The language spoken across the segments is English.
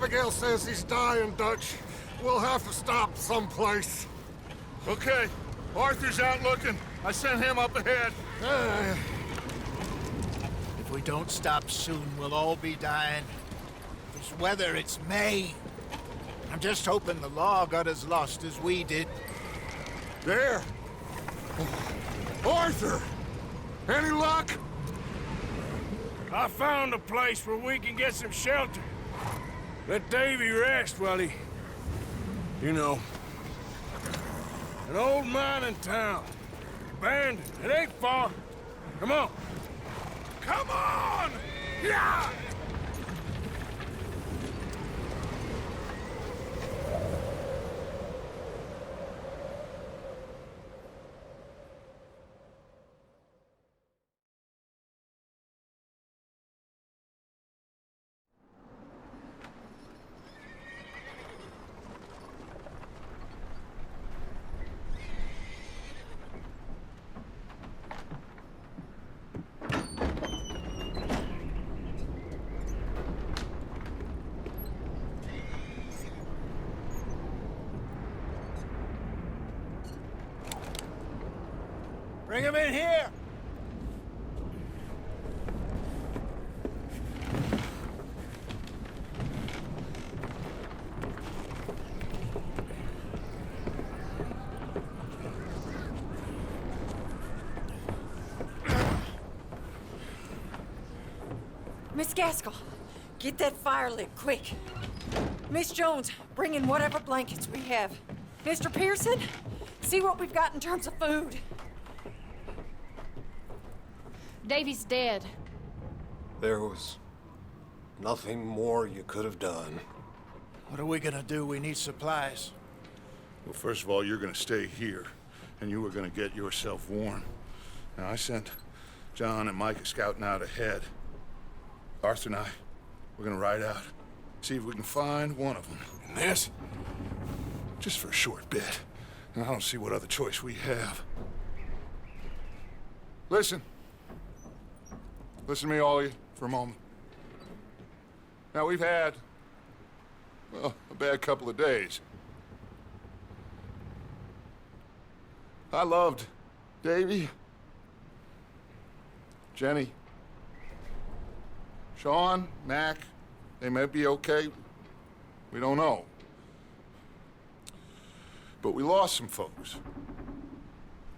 Abigail says he's dying, Dutch. We'll have to stop someplace. Okay, Arthur's out looking. I sent him up ahead. If we don't stop soon, we'll all be dying. This weather, it's May. I'm just hoping the law got as lost as we did. There! Arthur! Any luck? I found a place where we can get some shelter. Let Davy rest while he... You know. An old mining town. Abandoned. It ain't far. Come on. Come on! Yeah! Bring him in here! Miss Gaskell, get that fire lit, quick. Miss Jones, bring in whatever blankets we have. Mr. Pearson, see what we've got in terms of food. Davy's dead. There was nothing more you could have done. What are we gonna do? We need supplies. Well, first of all, you're gonna stay here, and you are gonna get yourself warm. Now, I sent John and Micah scouting out ahead. Arthur and I, we're gonna ride out, see if we can find one of them. And this, just for a short bit. And I don't see what other choice we have. Listen. Listen to me, all of you, for a moment. Now, we've had, well, a bad couple of days. I loved Davy, Jenny, Sean, Mac. They may be okay. We don't know. But we lost some folks.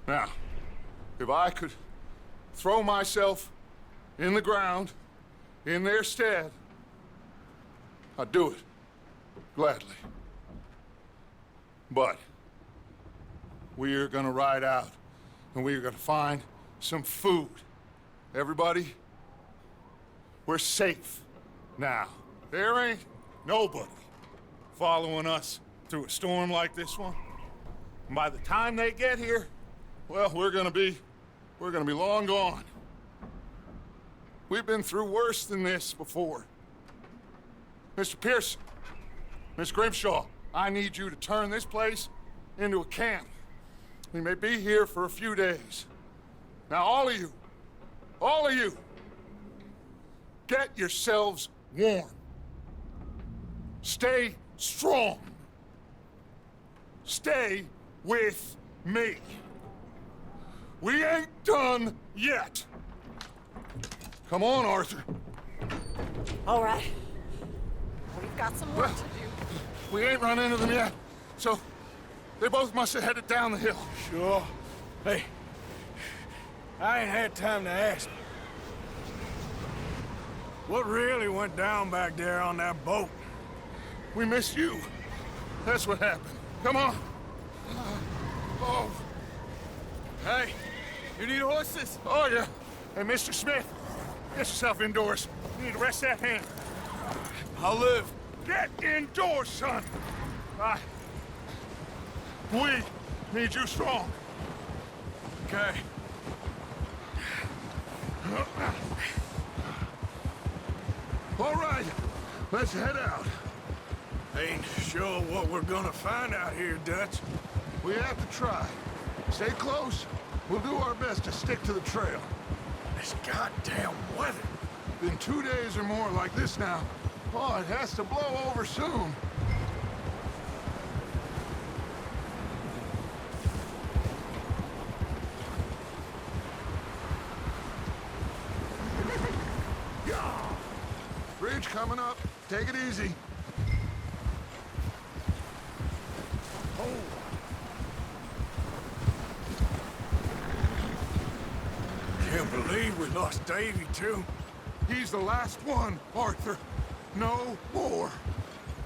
Now, if I could throw myself in the ground, in their stead, I'd do it, gladly. But we are gonna ride out, and we are gonna find some food. Everybody, we're safe now. There ain't nobody following us through a storm like this one. And by the time they get here, well, we're gonna be long gone. We've been through worse than this before. Mr. Pearson, Miss Grimshaw, I need you to turn this place into a camp. We may be here for a few days. Now, all of you, get yourselves warm. Stay strong. Stay with me. We ain't done yet. Come on, Arthur. All right. We've got some work to do. We ain't run into them yet, so they both must have headed down the hill. Sure. Hey, I ain't had time to ask. What really went down back there on that boat? We missed you. That's what happened. Come on. Oh. Hey, you need horses? Oh, yeah. Hey, Mr. Smith, get yourself indoors. You need to rest that hand. I'll live. Get indoors, son. We need you strong. Okay. All right, let's head out. Ain't sure what we're gonna find out here, Dutch. We have to try. Stay close. We'll do our best to stick to the trail. This goddamn weather. Been 2 days or more like this now. Oh, it has to blow over soon. Bridge coming up. Take it easy. Can't believe we lost Davy, too. He's the last one, Arthur. No more.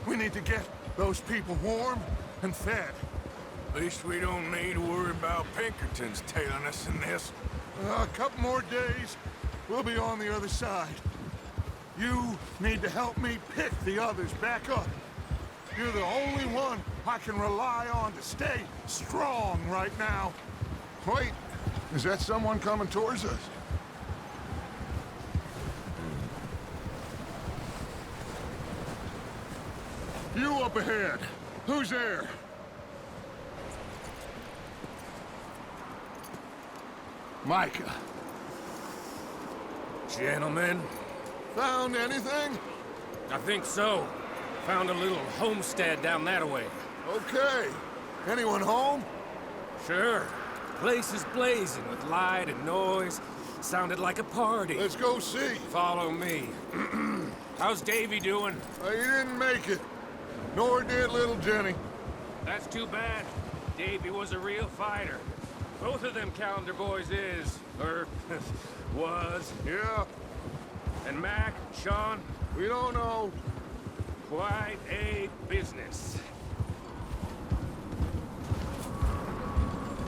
We need to get those people warm and fed. At least we don't need to worry about Pinkertons tailing us in this. A couple more days, we'll be on the other side. You need to help me pick the others back up. You're the only one I can rely on to stay strong right now. Wait, is that someone coming towards us? You up ahead. Who's there? Micah. Gentlemen, Found anything? I think so. Found a little homestead down that way. Okay. Anyone home? Sure. Place is blazing with light and noise. Sounded like a party. Let's go see. Follow me. How's Davy doing? He didn't make it. Nor did little Jenny. That's too bad. Davy was a real fighter. Both of them Calendar boys is, or was. Yeah, And Mac, Sean, we don't know. quite a business.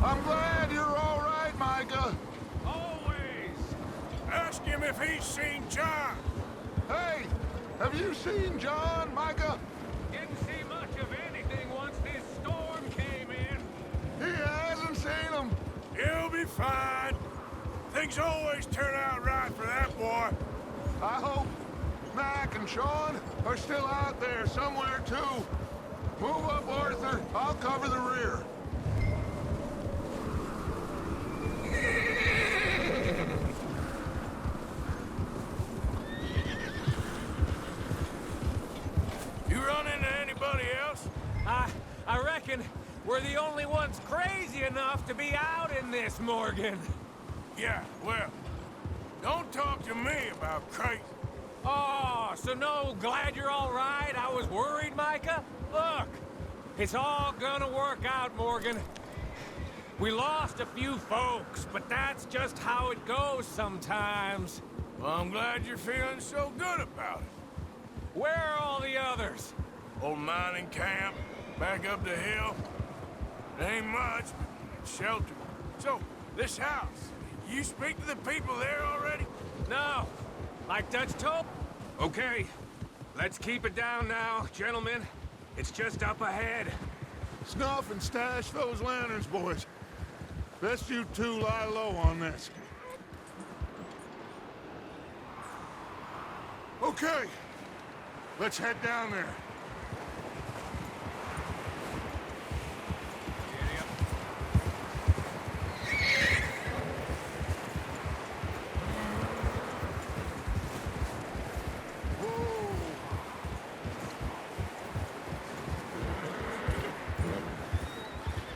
I'm glad you're all right, Micah. Always! Ask him if he's seen John. Hey, have you seen John, Micah? Didn't see much of anything once this storm came in. He hasn't seen him. He'll be fine. Things always turn out right for that boy. I hope Mac and Sean are still out there somewhere, too. Move up, Arthur. I'll cover the rear. You run into anybody else? I reckon we're the only ones crazy enough to be out in this, Morgan. Yeah, well, don't talk to me about crazy. Oh, so no, glad you're all right? I was worried, Micah. Look, it's all gonna work out, Morgan. We lost a few folks, but that's just how it goes sometimes. Well, I'm glad you're feeling so good about it. Where are all the others? Old mining camp, back up the hill. It ain't much, but it's shelter. So, this house, you speak to the people there already? No. Like Dutch told? Okay. Let's keep it down now, gentlemen. It's just up ahead. Snuff and stash those lanterns, boys. Best you two lie low on this. Okay. Let's head down there.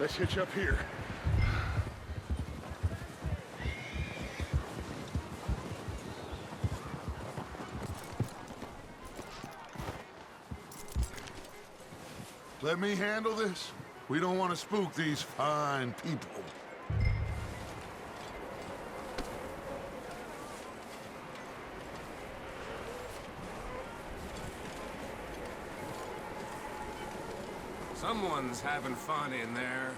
Let's hitch up here. Let me handle this. We don't want to spook these fine people. Someone's having fun in there.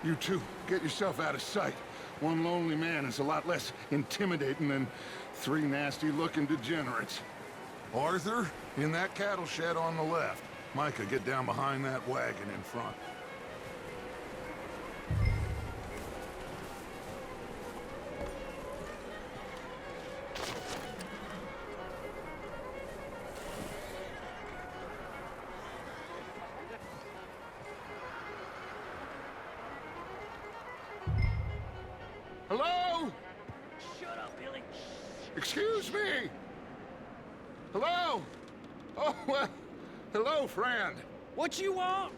You two, get yourself out of sight. One lonely man is a lot less intimidating than three nasty-looking degenerates. Arthur, in that cattle shed on the left. Micah, get down behind that wagon in front. Hello? Shut up, Billy. Excuse me? Hello? Oh, well, hello, friend. What you want?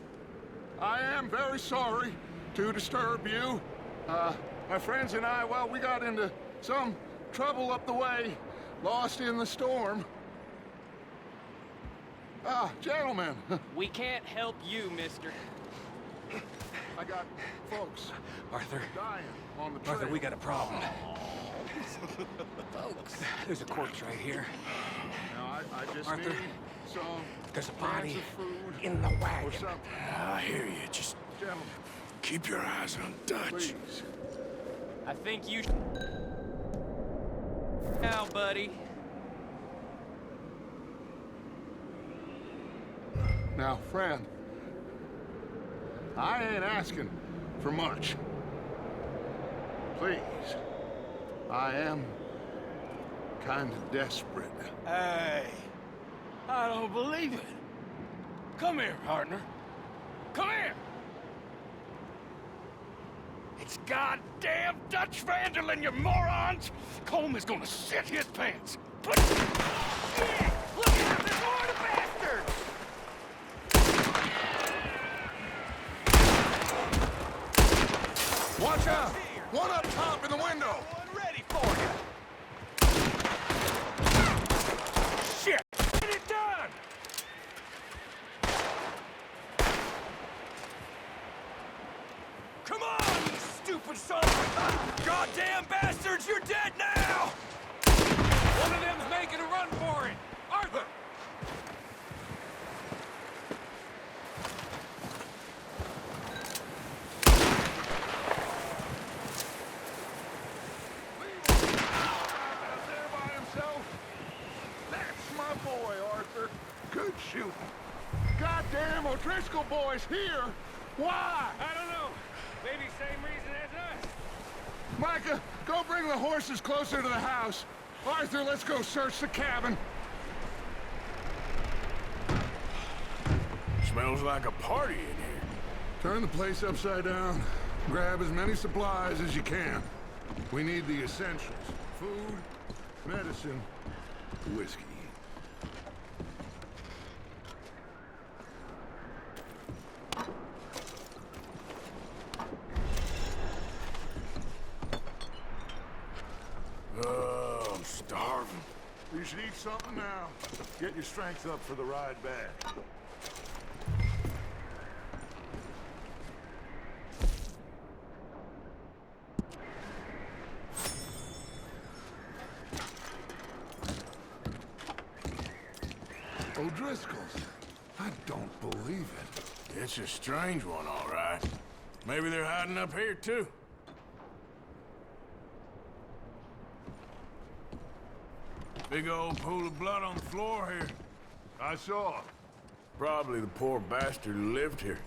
I am very sorry to disturb you. My friends and I, well, we got into some trouble up the way, lost in the storm. Gentlemen, We can't help you, mister. I got folks Arthur. dying on the trail. Arthur, we got a problem. Folks. There's a corpse right here. Now, I just Arthur, need some there's a cans body of food in the or wagon. something. I hear you. Just Gentlemen, keep your eyes on Dutch. please. I think you now, buddy. Now, friend, I ain't asking for much. Please, I am kind of desperate. Hey, I don't believe it. Come here, partner. Come here. It's goddamn Dutch Vanderlyn, you morons! Colm is gonna shit his pants. But... Yeah, look out! There's more of the bastards! Watch out! One up top in the window! One ready for you. Shit! Get it done! Come on, you stupid son of a... Goddamn bastards, you're dead now! One of them's making a run for it. Arthur! Out there by himself? That's my boy, Arthur. Good shooting. Goddamn O'Driscoll boys here! Why? I don't know. Maybe same reason as us. Micah, go bring the horses closer to the house. Arthur, let's go search the cabin. Smells like a party in here. Turn the place upside down. Grab as many supplies as you can. We need the essentials. Food, medicine, whiskey. Oh, I'm starving. You should eat something now. Get your strength up for the ride back. O'Driscoll's. I don't believe it. It's a strange one, all right. Maybe they're hiding up here, too. Big old pool of blood on the floor here. I saw. Probably the poor bastard who lived here.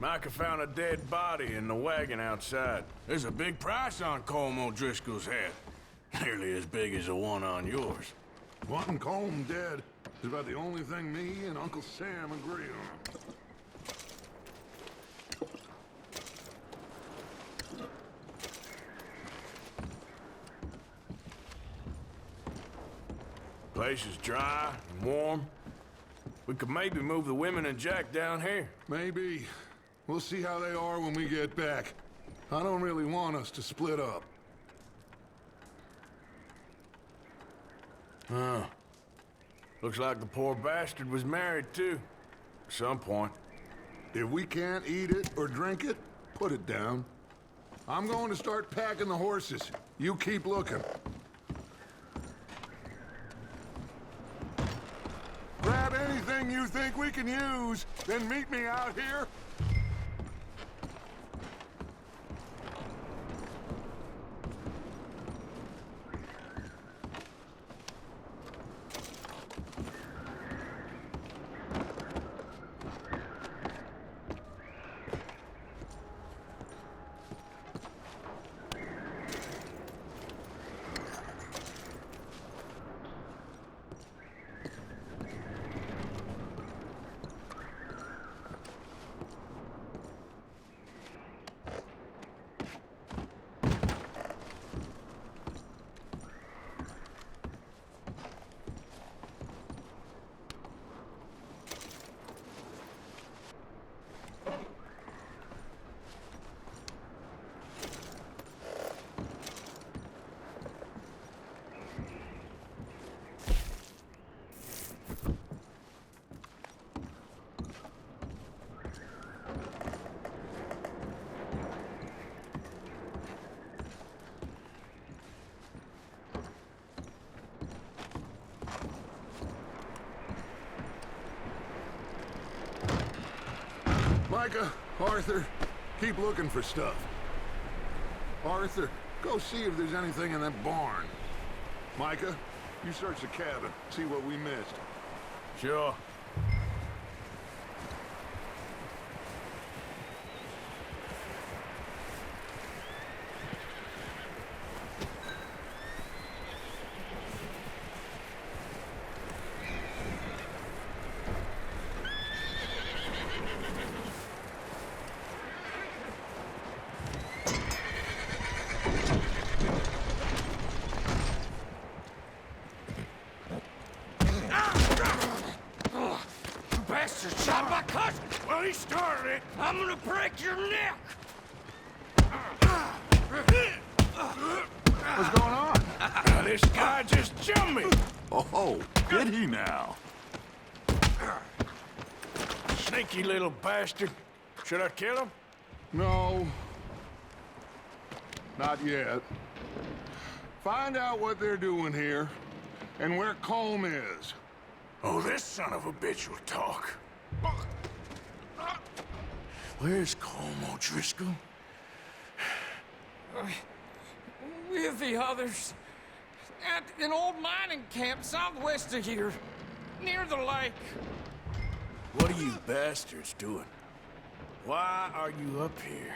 Micah found a dead body in the wagon outside. There's a big price on Colm O'Driscoll's head. Nearly as big as the one on yours. Wanting Colm dead is about the only thing me and Uncle Sam agree on. Place is dry and warm. We could maybe move the women and Jack down here. Maybe. We'll see how they are when we get back. I don't really want us to split up. Huh. Looks like the poor bastard was married, too. At some point. If we can't eat it or drink it, put it down. I'm going to start packing the horses. You keep looking. Grab anything you think we can use, then meet me out here. Micah, Arthur, keep looking for stuff. Arthur, go see if there's anything in that barn. Micah, you search the cabin, see what we missed. Sure. Bastard shot my cousin! Well, he started it. I'm gonna break your neck! What's going on? This guy just jumped me! Oh, did he now? Sneaky little bastard. Should I kill him? No. Not yet. Find out what they're doing here, and where Colm is. Oh, this son of a bitch will talk. Where's Colm O'Driscoll? With the others. At an old mining camp southwest of here. Near the lake. What are you bastards doing? Why are you up here?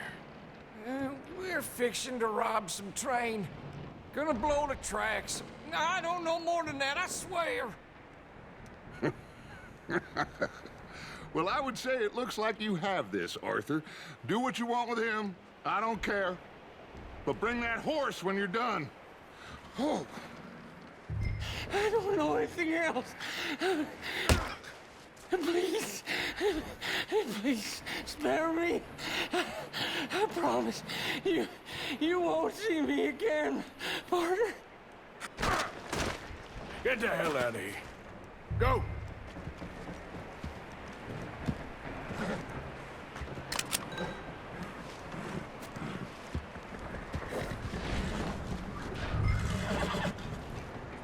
We're fixing to rob some train. Gonna blow the tracks. I don't know more than that, I swear. Well, I would say it looks like you have this, Arthur. Do what you want with him. I don't care. But bring that horse when you're done. Oh. I don't know anything else. Please. Please, spare me. I promise you won't see me again, partner. Get the hell out of here. Go!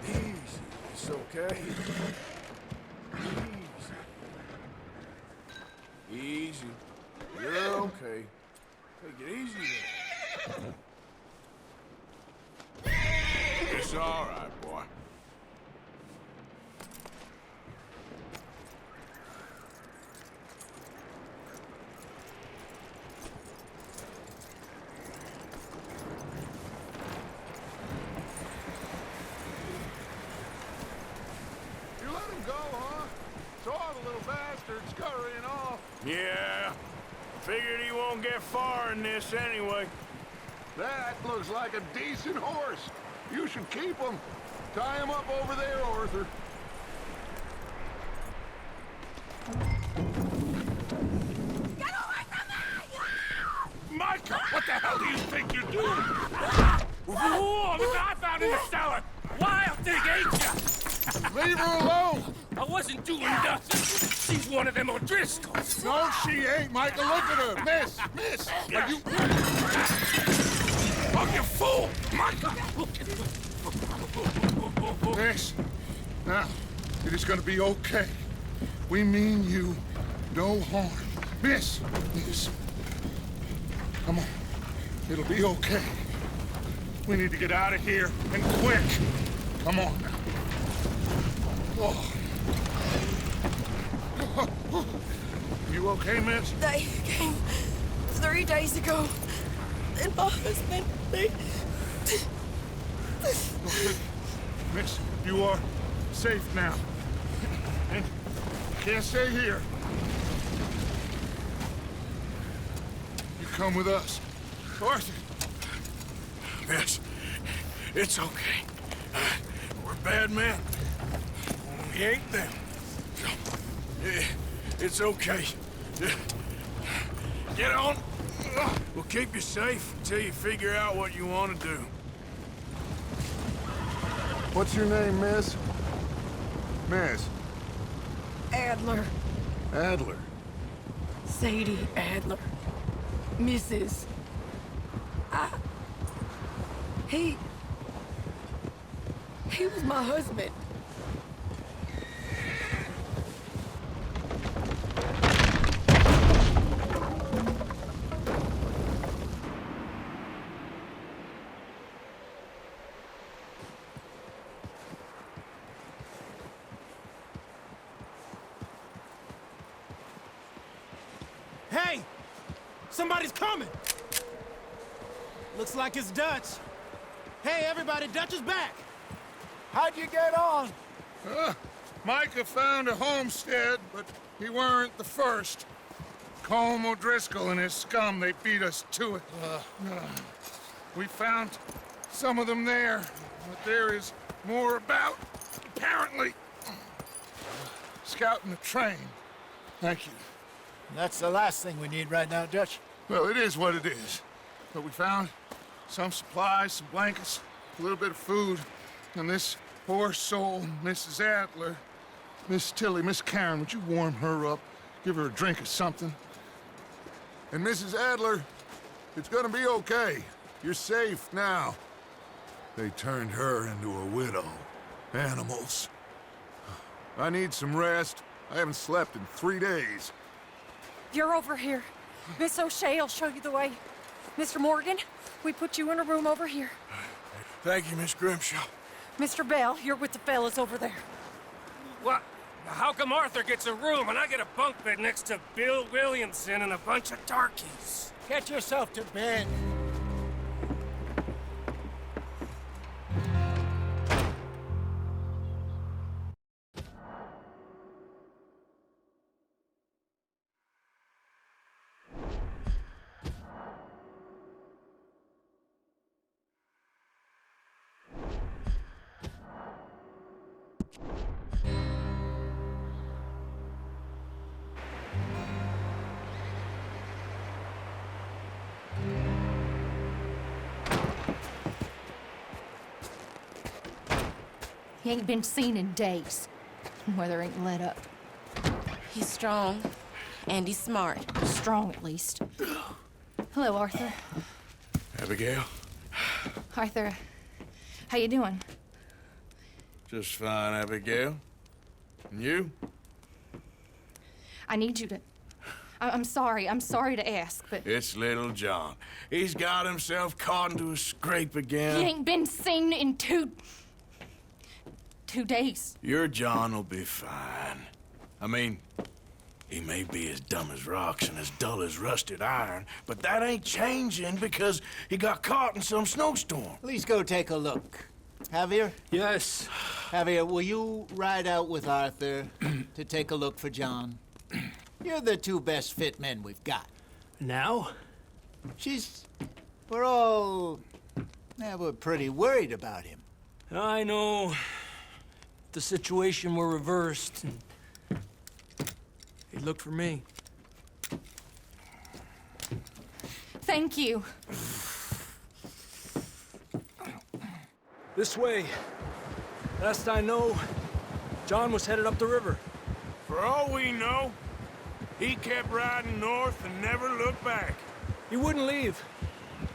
Easy, it's okay. Easy. Easy. You're okay. Take it easy there. It's all right, boy. You let him go, huh? Saw the little bastard scurrying off. Yeah. Figured he won't get far in this anyway. That looks like a decent horse. You should keep him. Tie him up over there, Arthur. Get away from me! Micah, what the hell do you think you're doing? Whoa, look what I found in the cellar! Wild thing, ain't ya? Leave her alone! I wasn't doing nothing. She's one of them O'Driscolls. No, she ain't, Micah. Look at her. Miss, are you... Oh, you fool! Micah! Miss, now, it is gonna be okay. We mean you no harm. Miss, come on. It'll be okay. We need to get out of here, and quick. Come on now. Oh. You okay, miss? They came 3 days ago. And my husband, Okay. Miss, you are safe now. And you can't stay here. You come with us. Arthur! Miss, it's okay. We're bad men. We ain't them. It's okay. Get on. We'll keep you safe until you figure out what you want to do. What's your name, miss? Miss? Adler, Adler. Sadie Adler, Mrs. He was my husband. Hey! Somebody's coming! Looks like it's Dutch. Hey, everybody, Dutch is back! How'd you get on? Micah found a homestead, but he weren't the first. Colm O'Driscoll and his scum, they beat us to it. We found some of them there, but there is more about, apparently. Scouting the train. Thank you. That's the last thing we need right now, Dutch. Well, it is what it is. But we found some supplies, some blankets, a little bit of food, and this poor soul, Mrs. Adler, Miss Tilly, Miss Karen, would you warm her up? Give her a drink or something? And Mrs. Adler, it's gonna be okay. You're safe now. They turned her into a widow. Animals. I need some rest. I haven't slept in 3 days. You're over here. Miss O'Shea will show you the way. Mr. Morgan, we put you in a room over here. Thank you, Miss Grimshaw. Mr. Bell, you're with the fellas over there. What? How come Arthur gets a room and I get a bunk bed next to Bill Williamson and a bunch of darkies? Get yourself to bed. He ain't been seen in days. Weather ain't let up. He's strong, and he's smart. Strong, at least. Hello, Arthur. Abigail? Arthur, how you doing? Just fine, Abigail. And you? I need you to... I'm sorry to ask, but... It's little John. He's got himself caught into a scrape again. He ain't been seen in 2 days. Your John will be fine. I mean, he may be as dumb as rocks and as dull as rusted iron, but that ain't changing because he got caught in some snowstorm. Please go take a look. Javier? Yes. Javier, will you ride out with Arthur to take a look for John? You're the 2 best fit men we've got. Now? We're pretty worried about him. I know. The situation were reversed, and he'd look for me. Thank you. This way. Last I know, John was headed up the river. For all we know, he kept riding north and never looked back. He wouldn't leave.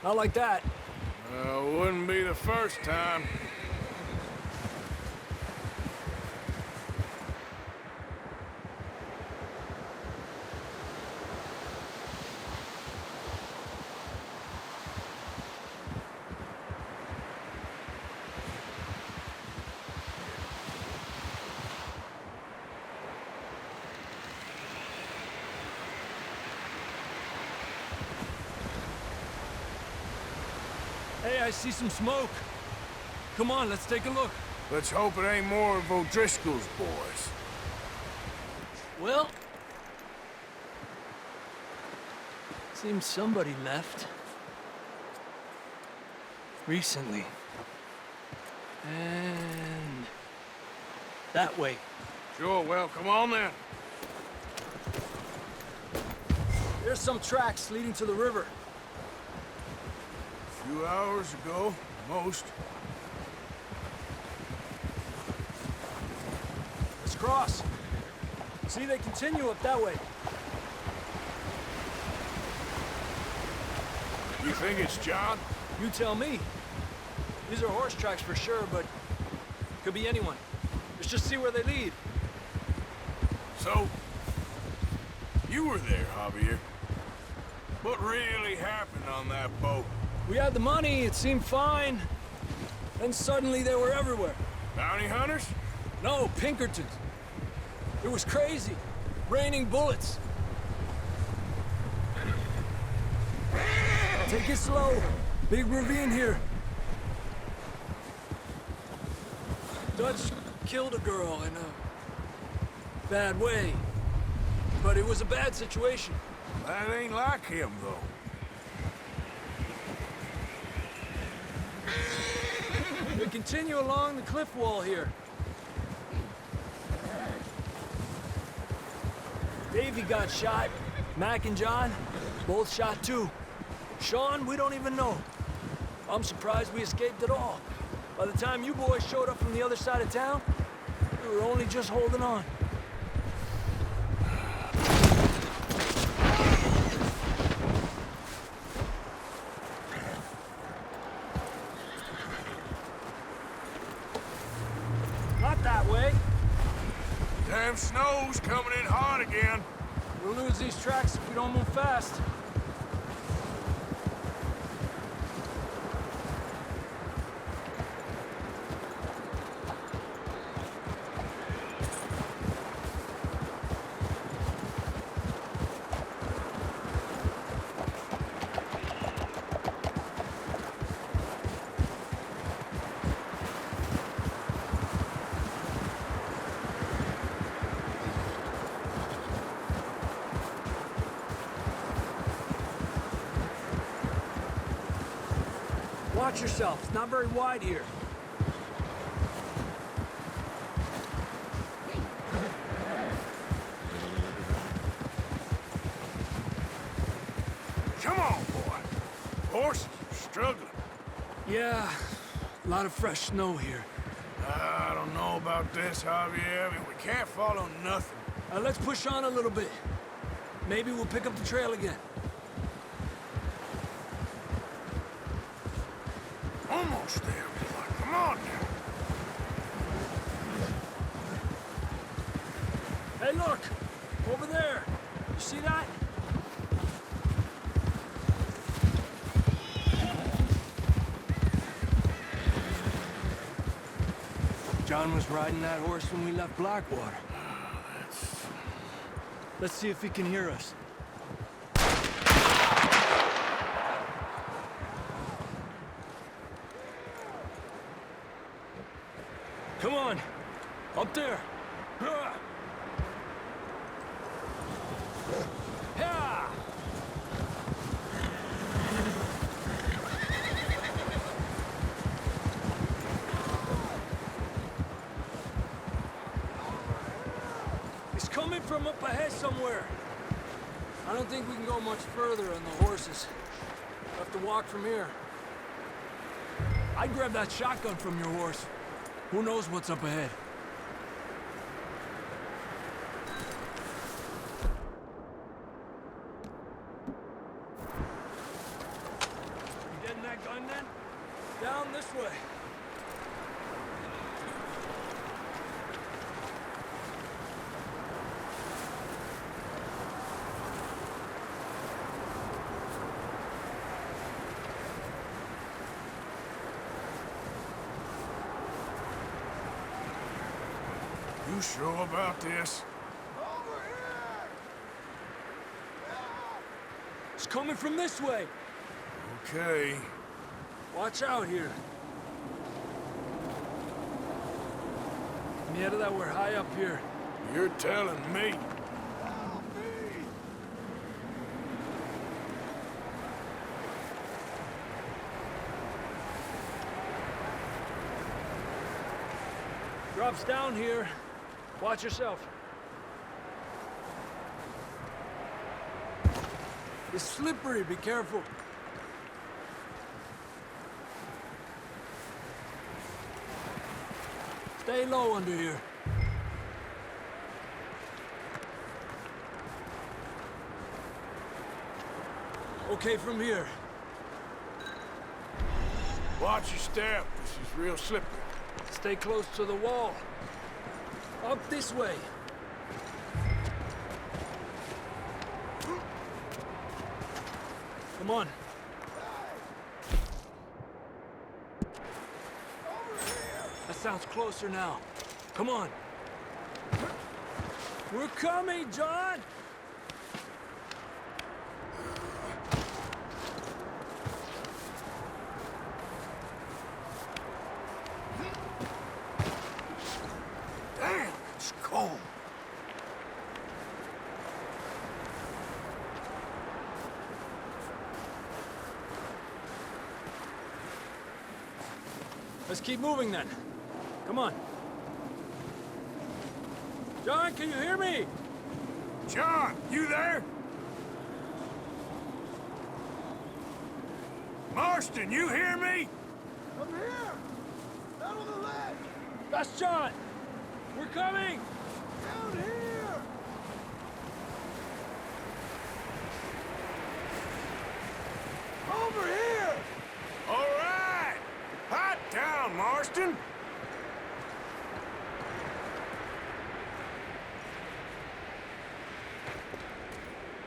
Not like that. Wouldn't be the first time. Hey, I see some smoke. Come on, let's take a look. Let's hope it ain't more of O'Driscoll's boys. Well... seems somebody left. Recently. And... that way. Sure, well, come on then. There's some tracks leading to the river. A few hours ago, most. Let's cross. See, they continue up that way. You think it's John? You tell me. These are horse tracks for sure, but could be anyone. Let's just see where they lead. So, you were there, Javier. What really happened on that boat? We had the money, it seemed fine. Then suddenly they were everywhere. Bounty hunters? No, Pinkertons. It was crazy. Raining bullets. Take it slow. Big ravine here. Dutch killed a girl in a bad way. But it was a bad situation. That ain't like him, though. We continue along the cliff wall here. Davey got shot. Mac and John, both shot too. Sean, we don't even know. I'm surprised we escaped at all. By the time you boys showed up from the other side of town, we were only just holding on. Not that way. Damn snow's coming in hard again. We'll lose these tracks if we don't move fast. Watch yourself. It's not very wide here. Come on, boy. Horses are struggling. Yeah, a lot of fresh snow here. I don't know about this, Javier. I mean, we can't follow nothing. Let's push on a little bit. Maybe we'll pick up the trail again. Almost there, boy. Come on now. Hey, look! Over there! You see that? John was riding that horse when we left Blackwater. Let's see if he can hear us. Come on! Up there! Yeah! He's coming from up ahead somewhere. I don't think we can go much further on the horses. We'll have to walk from here. I'd grab that shotgun from your horse. Who knows what's up ahead? You getting that gun then? Down this way. You sure about this? It's coming from this way. Okay. Watch out here. Yeah, that we're high up here. You're telling me. Drops down here. Watch yourself. It's slippery, be careful. Stay low under here. Okay from here. Watch your step. This is real slippery. Stay close to the wall. Up this way. Come on. That sounds closer now. Come on. We're coming, John! Let's keep moving then. Come on. John, can you hear me? John, you there? Marston, you hear me? I'm here! Down on the ledge! That's John! We're coming! Down here! Over here! All right! Hot down, Marston!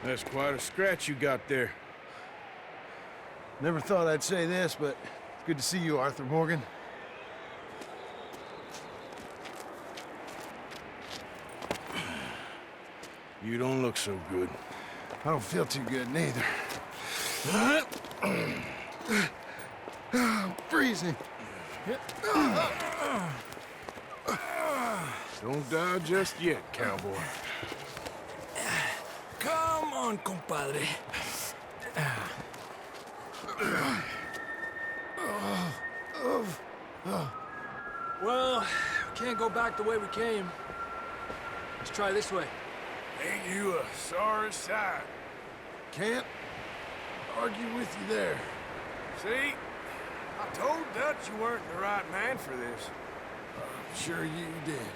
That's quite a scratch you got there. Never thought I'd say this, but it's good to see you, Arthur Morgan. You don't look so good. I don't feel too good, neither. I'm freezing. Don't die just yet, cowboy. Come on, compadre. Well, we can't go back the way we came. Let's try this way. Ain't you a sorry sight? Can't argue with you there. See? I told Dutch you weren't the right man for this. Sure you did.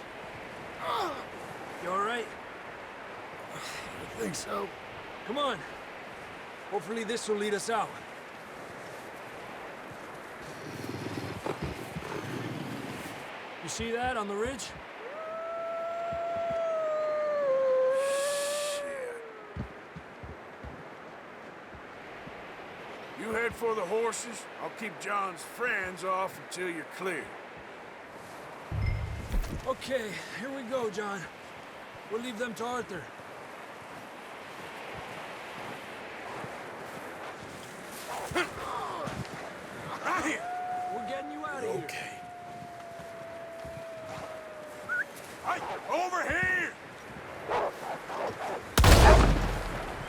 You all right? I think so. Come on. Hopefully this will lead us out. You see that on the ridge? You head for the horses. I'll keep John's friends off until you're clear. Okay, here we go, John. We'll leave them to Arthur. Right here! We're getting you out of here. Okay. Hey, over here!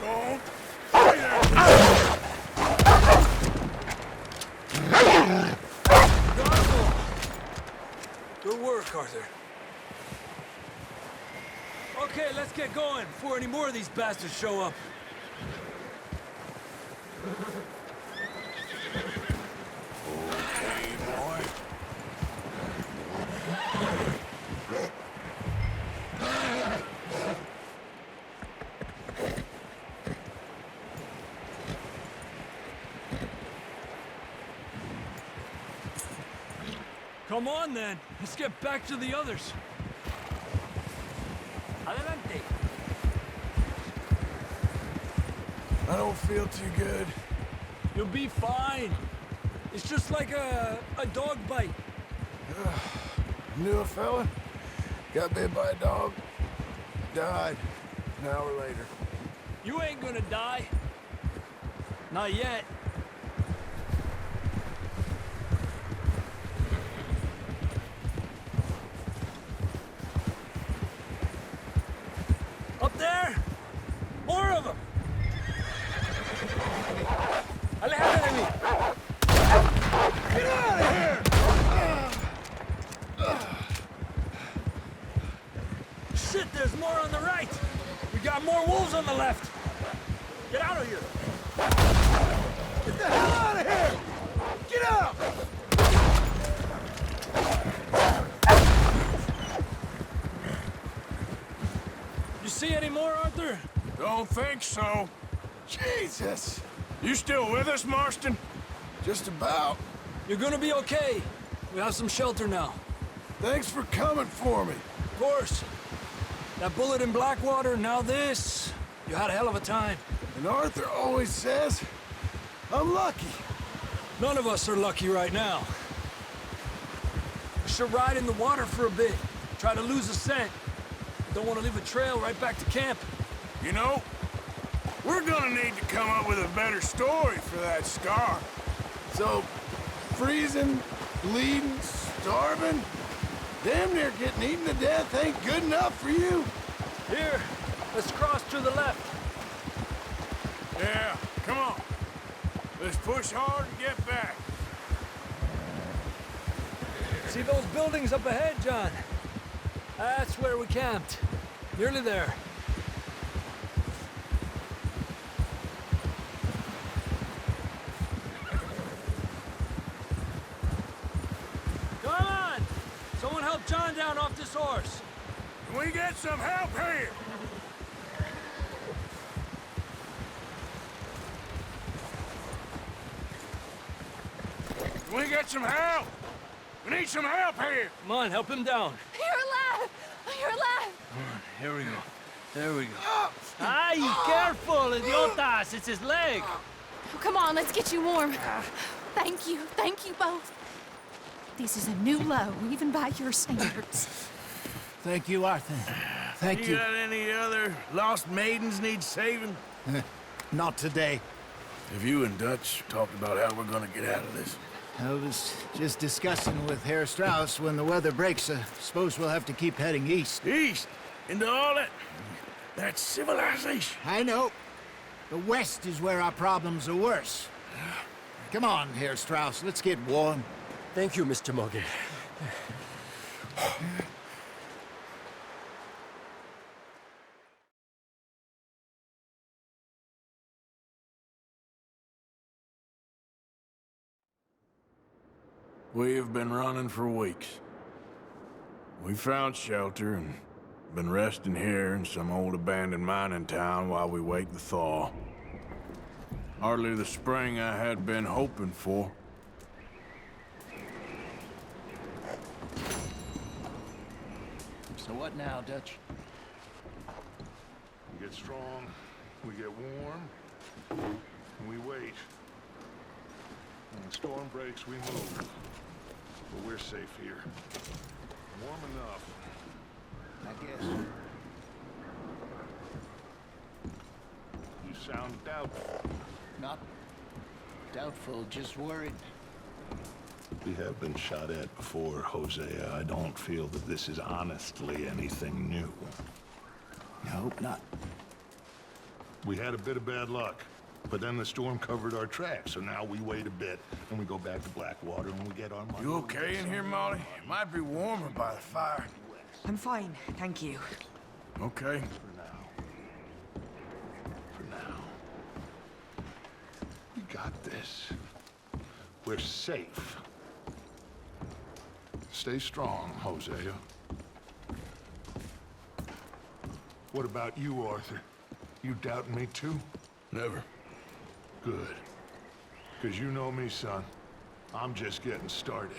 Don't. Stay there! Good work, Arthur. Okay, let's get going before any more of these bastards show up. Okay, boy. Come on, then. Let's get back to the others. Adelante. I don't feel too good. You'll be fine. It's just like a dog bite. Knew a fella, got bit by a dog, died an hour later. You ain't gonna die. Not yet. Up there! More of them! Aléjate de mí! Get out of here! Shit, there's more on the right! We got more wolves on the left! Get out of here! Get the hell out of here! Get out! You see any more, Arthur? Don't think so. Jesus! You still with us, Marston? Just about. You're gonna be okay. We have some shelter now. Thanks for coming for me. Of course. That bullet in Blackwater, now this. You had a hell of a time. And Arthur always says, I'm lucky. None of us are lucky right now. We should ride in the water for a bit. Try to lose the scent. Don't want to leave a trail right back to camp. You know, we're gonna need to come up with a better story for that scar. So, freezing, bleeding, starving, damn near getting eaten to death ain't good enough for you. Here, let's cross to the left. Yeah, come on. Let's push hard and get back. See those buildings up ahead, John? That's where we camped. Nearly there. Come on! Someone help John down off this horse. Can we get some help here? Can we get some help? We need some help here! Come on, help him down. You're alive! You're alive! Here we go. There we go. Ay, careful, idiotas! It's his leg. Oh, come on, let's get you warm. Thank you both. This is a new low, even by your standards. Thank you, Arthur. Thank you. You got any other lost maidens need saving? Not today. Have you and Dutch talked about how we're gonna get out of this? I was just discussing with Herr Strauss when the weather breaks. Suppose we'll have to keep heading east. East? Into all that... That's civilization. I know. The west is where our problems are worse. Come on, Herr Strauss, let's get warm. Thank you, Mr. Morgan. We have been running for weeks. We found shelter and been resting here in some old abandoned mining town while we wait the thaw. Hardly the spring I had been hoping for. So what now, Dutch? We get strong, we get warm, and we wait. When the storm breaks, we move. But we're safe here. Warm enough. I guess. You sound doubtful. Not doubtful, just worried. We have been shot at before, Hosea. I don't feel that this is honestly anything new. I hope not. We had a bit of bad luck, but then the storm covered our tracks, so now we wait a bit, and we go back to Blackwater, and we get our money. You okay in here, Molly? It might be warmer by the fire. I'm fine, thank you. Okay. For now. We got this. We're safe. Stay strong, Hosea. What about you, Arthur? You doubting me too? Never. Good. Because you know me, son. I'm just getting started.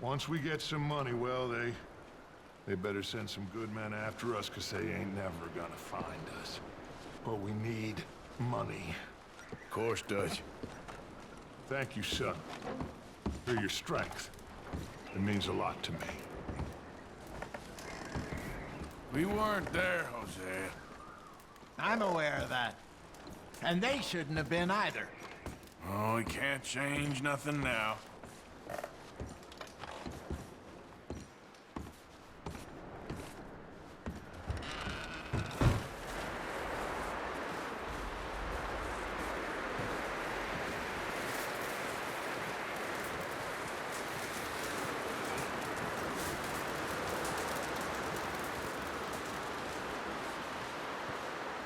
Once we get some money, well, they better send some good men after us, because they ain't never gonna find us. But we need money. Of course, Dutch. Thank you, son. For your strength. It means a lot to me. We weren't there, Hosea. I'm aware of that. And they shouldn't have been either. Oh, we can't change nothing now.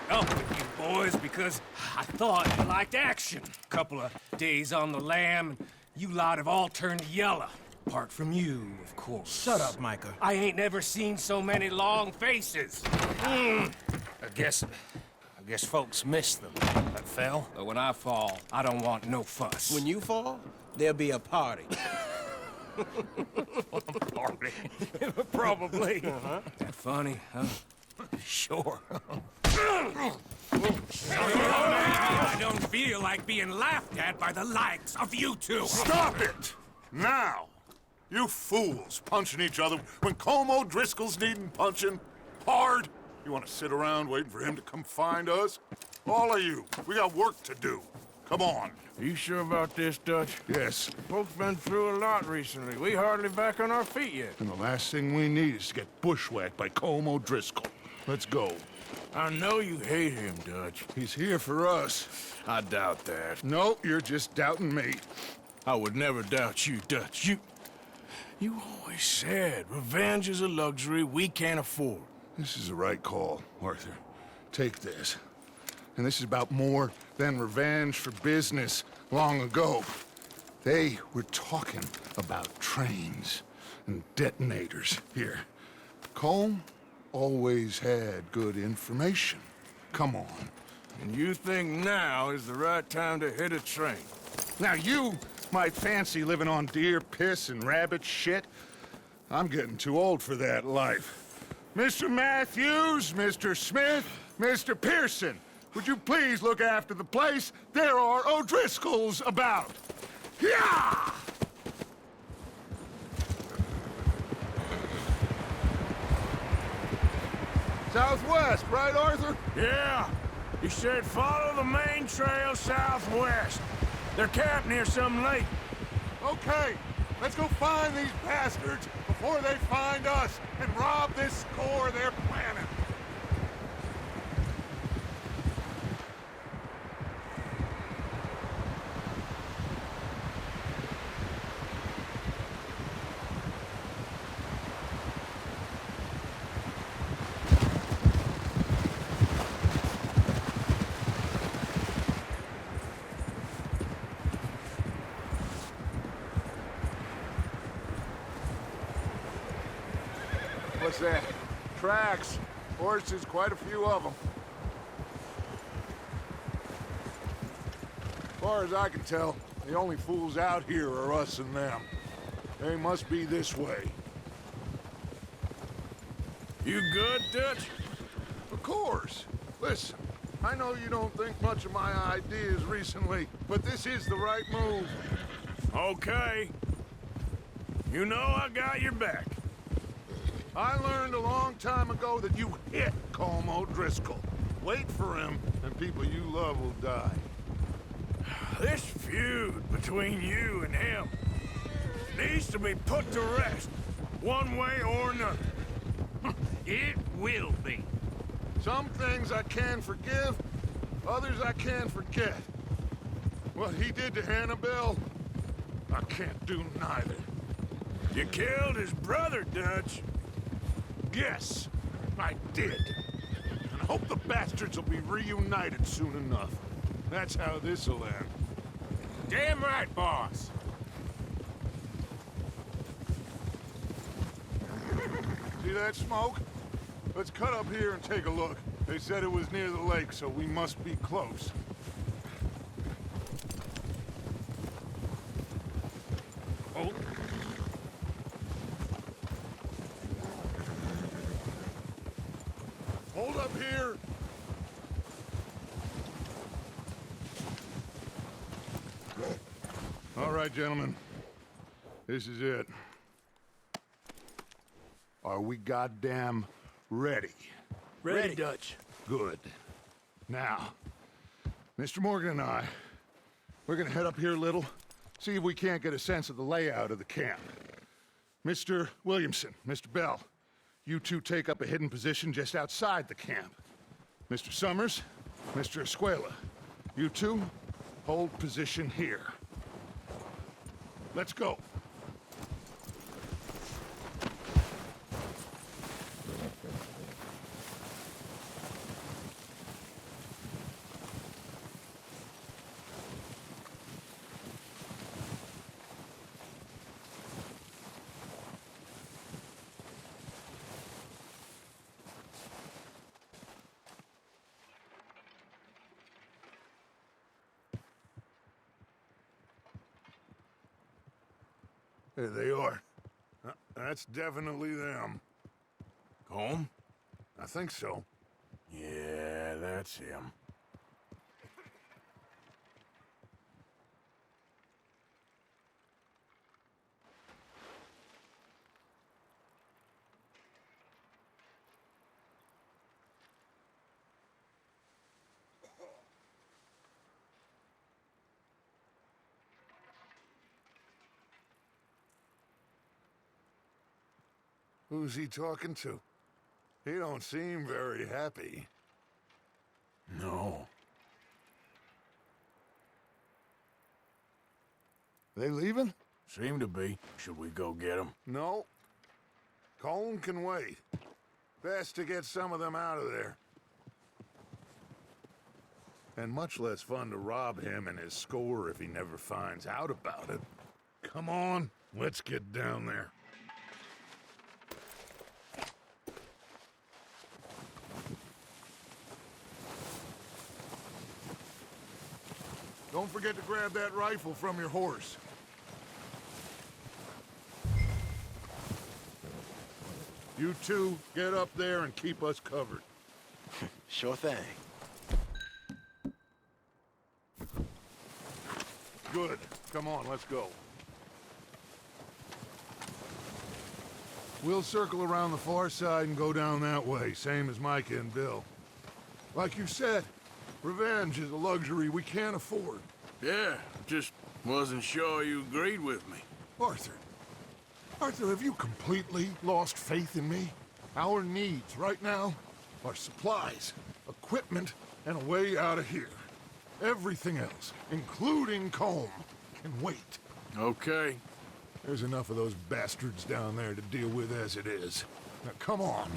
Up with you boys because I thought you liked action. Couple of days on the lam, and you lot have all turned yellow. Apart from you, of course. Shut up, Micah. I ain't never seen so many long faces. I guess folks miss them. I fell, but when I fall, I don't want no fuss. When you fall, there'll be a party. Party? Probably. That funny, huh? Sure. I don't feel like being laughed at by the likes of you two. Stop it! Now! You fools punching each other when Como Driscoll's needing punching. Hard! You want to sit around waiting for him to come find us? All of you, we got work to do. Come on. Are you sure about this, Dutch? Yes. Folks been through a lot recently. We hardly back on our feet yet. And the last thing we need is to get bushwhacked by Como Driscoll. Let's go. I know you hate him, Dutch. He's here for us. I doubt that. No, you're just doubting me. I would never doubt you, Dutch. You always said revenge is a luxury we can't afford. This is the right call, Arthur. Take this. And this is about more than revenge for business long ago. They were talking about trains and detonators here. Colm always had good information. Come on. And you think now is the right time to hit a train? Now you might fancy living on deer piss and rabbit shit. I'm getting too old for that life. Mr. Matthews, Mr. Smith, Mr. Pearson, would you please look after the place? There are O'Driscolls about. Yeah! Southwest, right, Arthur? Yeah. He said follow the main trail southwest. They're camped near some lake. Okay, let's go find these bastards before they find us and rob this core they're planning. What's that? Tracks. Horses, quite a few of them. As far as I can tell, the only fools out here are us and them. They must be this way. You good, Dutch? Of course. Listen, I know you don't think much of my ideas recently, but this is the right move. Okay. You know I got your back. I learned a long time ago that you hit Colm O'Driscoll. Wait for him, and people you love will die. This feud between you and him needs to be put to rest, one way or another. It will be. Some things I can forgive, others I can't forget. What he did to Annabelle, I can't do neither. You killed his brother, Dutch. Yes, I did. And I hope the bastards will be reunited soon enough. That's how this'll end. Damn right, boss. See that smoke? Let's cut up here and take a look. They said it was near the lake, so we must be close. Oh. Hold up here. All right, gentlemen. This is it. Are we goddamn ready? Ready, Dutch. Good. Now, Mr. Morgan and I, we're gonna head up here a little, see if we can't get a sense of the layout of the camp. Mr. Williamson, Mr. Bell, you two take up a hidden position just outside the camp. Mr. Summers, Mr. Escuela, you two hold position here. Let's go. There they are. That's definitely them. Home? I think so. Yeah, that's him. Who's he talking to? He don't seem very happy. No. They leaving? Seem to be. Should we go get him? No. Colm can wait. Best to get some of them out of there. And much less fun to rob him and his score if he never finds out about it. Come on, let's get down there. Don't forget to grab that rifle from your horse. You two, get up there and keep us covered. Sure thing. Good. Come on, let's go. We'll circle around the far side and go down that way, same as Micah and Bill. Like you said, revenge is a luxury we can't afford. Yeah, just wasn't sure you agreed with me. Arthur, have you completely lost faith in me? Our needs right now are supplies, equipment, and a way out of here. Everything else, including Colm, can wait. Okay. There's enough of those bastards down there to deal with as it is. Now, come on.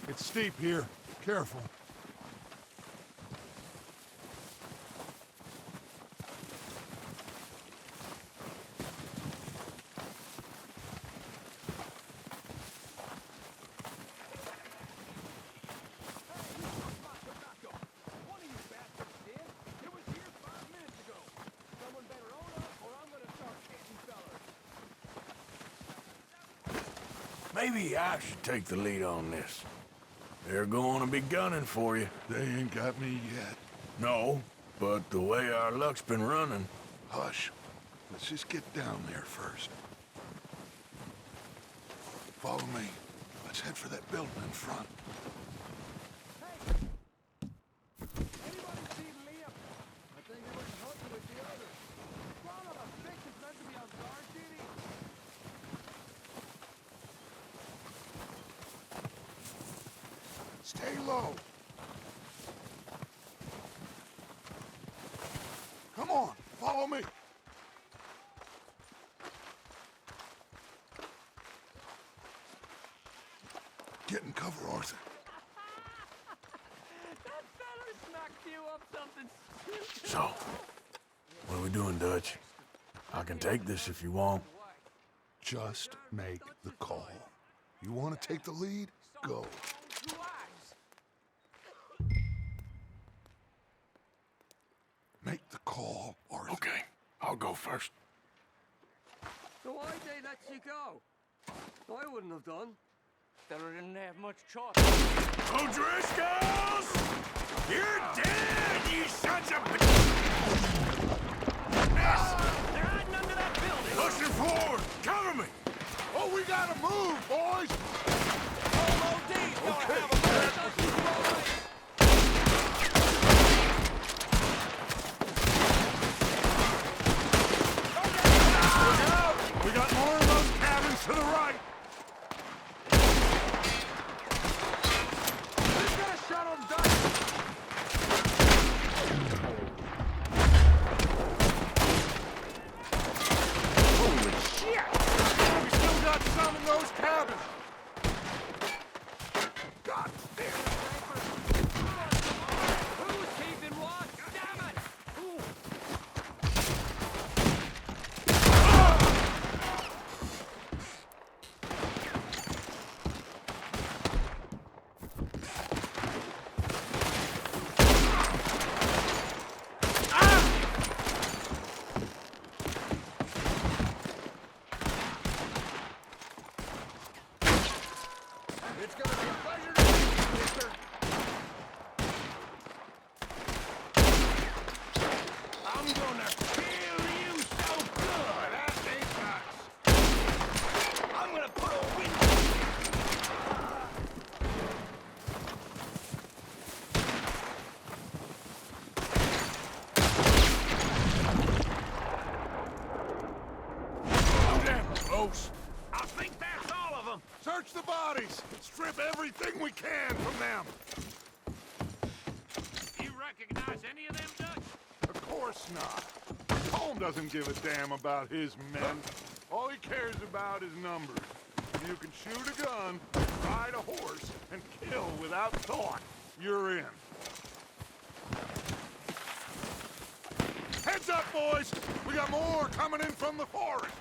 It's steep here. Careful. Maybe I should take the lead on this. They're going to be gunning for you. They ain't got me yet. No, but the way our luck's been running... Hush. Let's just get down there first. Follow me. Let's head for that building in front. Stay low. Come on, follow me. Get in cover, Arthur. That feller smacked you up something stupid. So, what are we doing, Dutch? I can take this if you want. Just make the call. You want to take the lead? Go. Make the call, Arthur. Okay, I'll go first. So why'd they let you go? I wouldn't have done. Feller didn't have much choice. O'Driscolls! You're dead, you sons of... They're hiding under that building. Pushing forward! Cover me! Oh, we gotta move, boys! Okay. We got more of those cabins to the right! Who's gonna shut them down? Holy shit! We still got some in those cabins! God damn! Who's keeping watch? Damn it! It's gonna be a pleasure to meet you, mister. I'm gonna kill you so good, I think not. close. I think that's all of them. Search the bodies. Strip everything we can from them. You recognize any of them, Dutch? Of course not. Holm doesn't give a damn about his men. All he cares about is numbers. You can shoot a gun, ride a horse, and kill without thought. You're in. Heads up, boys! We got more coming in from the forest!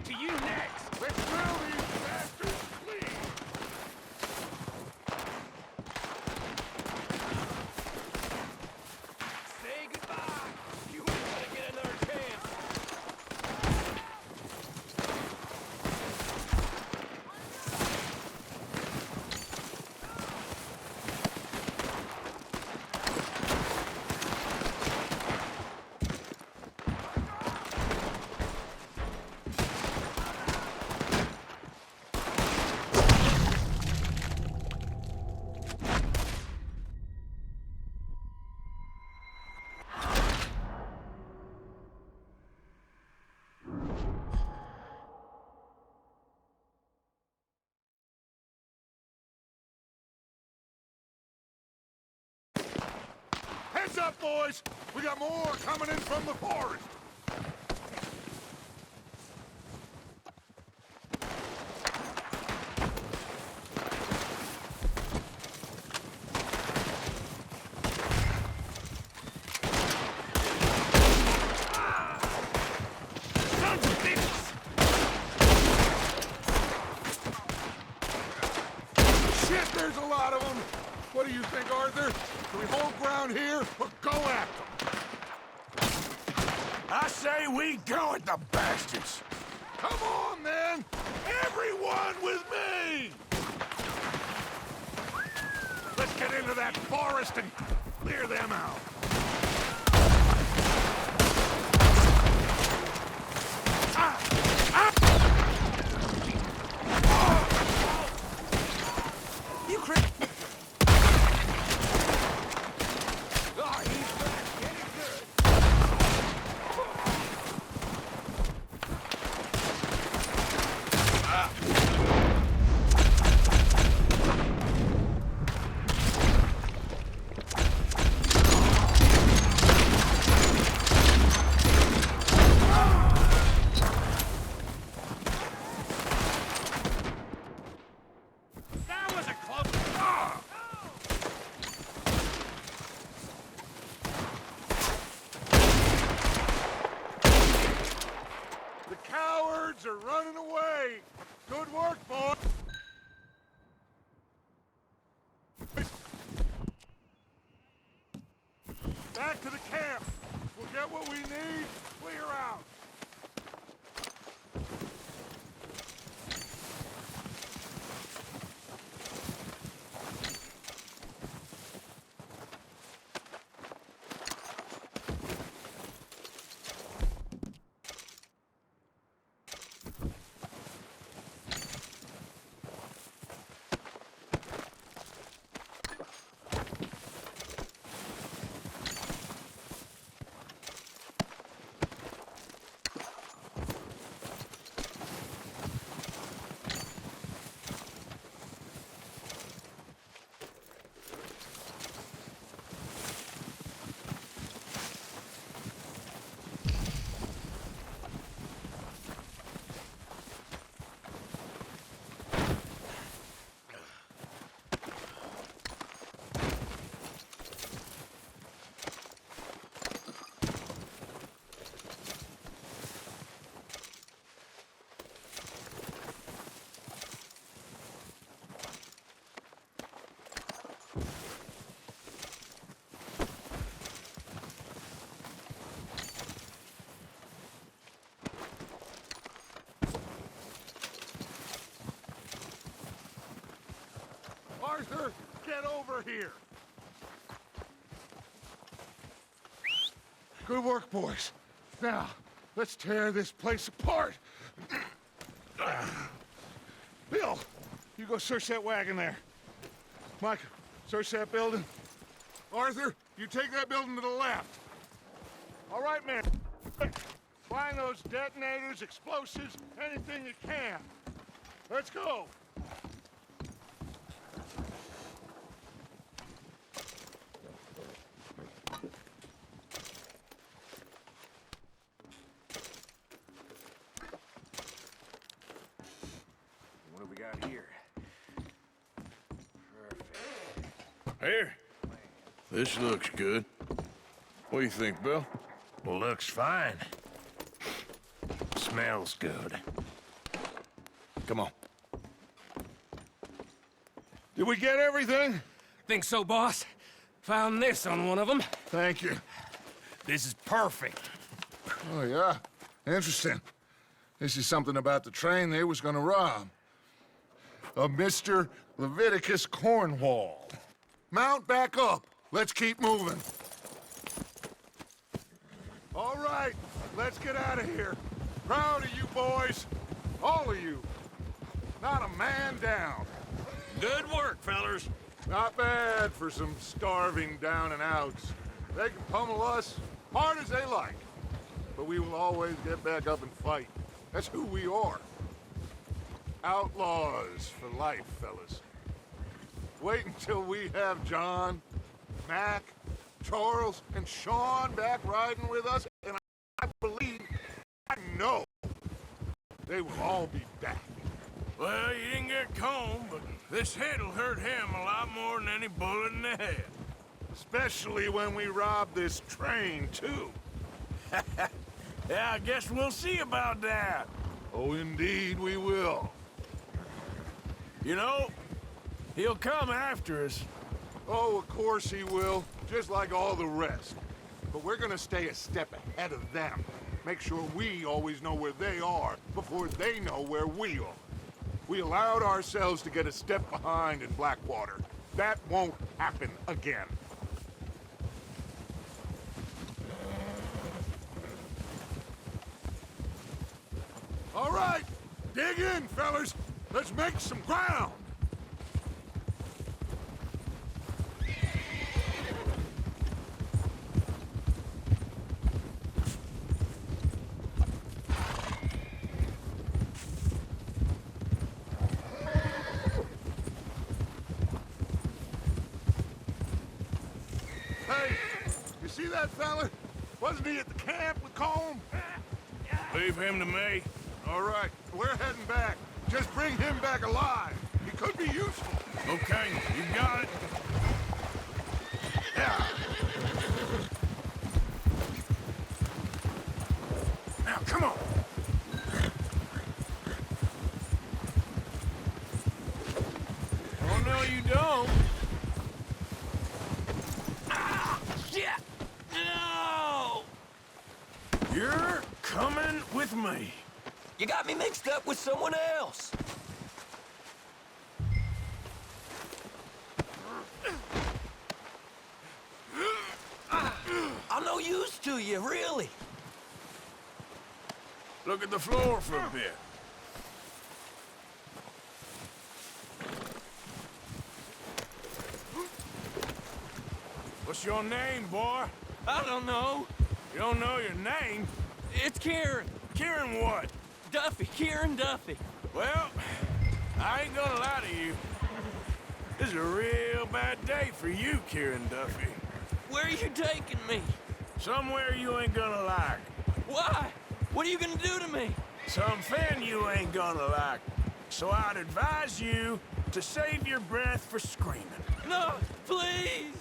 To you next! Let's drill these bastards, please! Say goodbye! You ain't gonna get another chance! Heads up, boys! We got more coming in from the forest! Sons of bitches! Shit, there's a lot of them! What do you think, Arthur? Do we hold ground here or go at them? I say we go at the bastards. Come on, then! Everyone with me! Let's get into that forest and clear them out. You crit... Oh, he's back. Get it good. That was a close... Ah! The cowards are running away. Good work, boys. Back to the camp. We'll get what we need, clear out. get over here. Good work, boys. Now, let's tear this place apart. Bill, you go search that wagon there. Mike, search that building. Arthur, you take that building to the left. All right, man. Find those detonators, explosives, anything you can. Let's go. What do we got here? Perfect. Here. This looks good. What do you think, Bill? Looks fine. Smells good. Come on. Did we get everything? Think so, boss? Found this on one of them. Thank you. This is perfect. Oh, yeah? Interesting. This is something about the train they was gonna rob. A Mr. Leviticus Cornwall. Mount back up. Let's keep moving. All right, let's get out of here. Proud of you boys. All of you. Not a man down. Good work, fellers. Not bad for some starving down and outs. They can pummel us hard as they like. But we will always get back up and fight. That's who we are. Outlaws for life, fellas. Wait until we have John, Mac, Charles, and Sean back riding with us, and I believe, I know, they will all be back. Well, you didn't get Combe, but this hit'll hurt him a lot more than any bullet in the head. Especially when we rob this train, too. Yeah, I guess we'll see about that. Oh, indeed we will. You know, he'll come after us. Oh, of course he will, just like all the rest. But we're gonna stay a step ahead of them. Make sure we always know where they are before they know where we are. We allowed ourselves to get a step behind in Blackwater. That won't happen again. All right, dig in, fellas. Let's make some ground. Hey, you see that fella? Wasn't he at the camp with Combe? Leave him to me. All right, we're heading back. Just bring him back alive. He could be useful. Okay, you got it. Yeah. Now, come on. Oh, no, you don't. Ah, shit! No! You're coming with me. You got me mixed up with someone else. I'm no use to you, really. Look at the floor for a bit. What's your name, boy? I don't know. You don't know your name? It's Kieran. Kieran what? Duffy. Kieran Duffy. Well, I ain't gonna lie to you. This is a real bad day for you, Kieran Duffy. Where are you taking me? Somewhere you ain't gonna like. Why? What are you gonna do to me? Something you ain't gonna like. So I'd advise you to save your breath for screaming. No, please.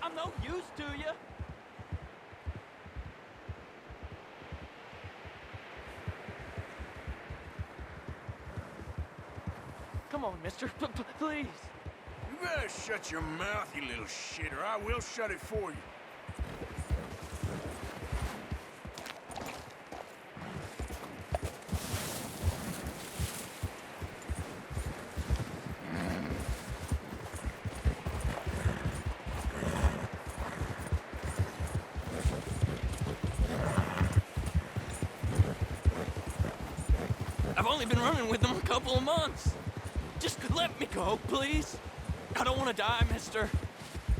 I'm no use to you. Come on, mister. Please. You better shut your mouth, you little shit, or I will shut it for you. only been running with them a couple of months. Just let me go, please. I don't want to die, mister.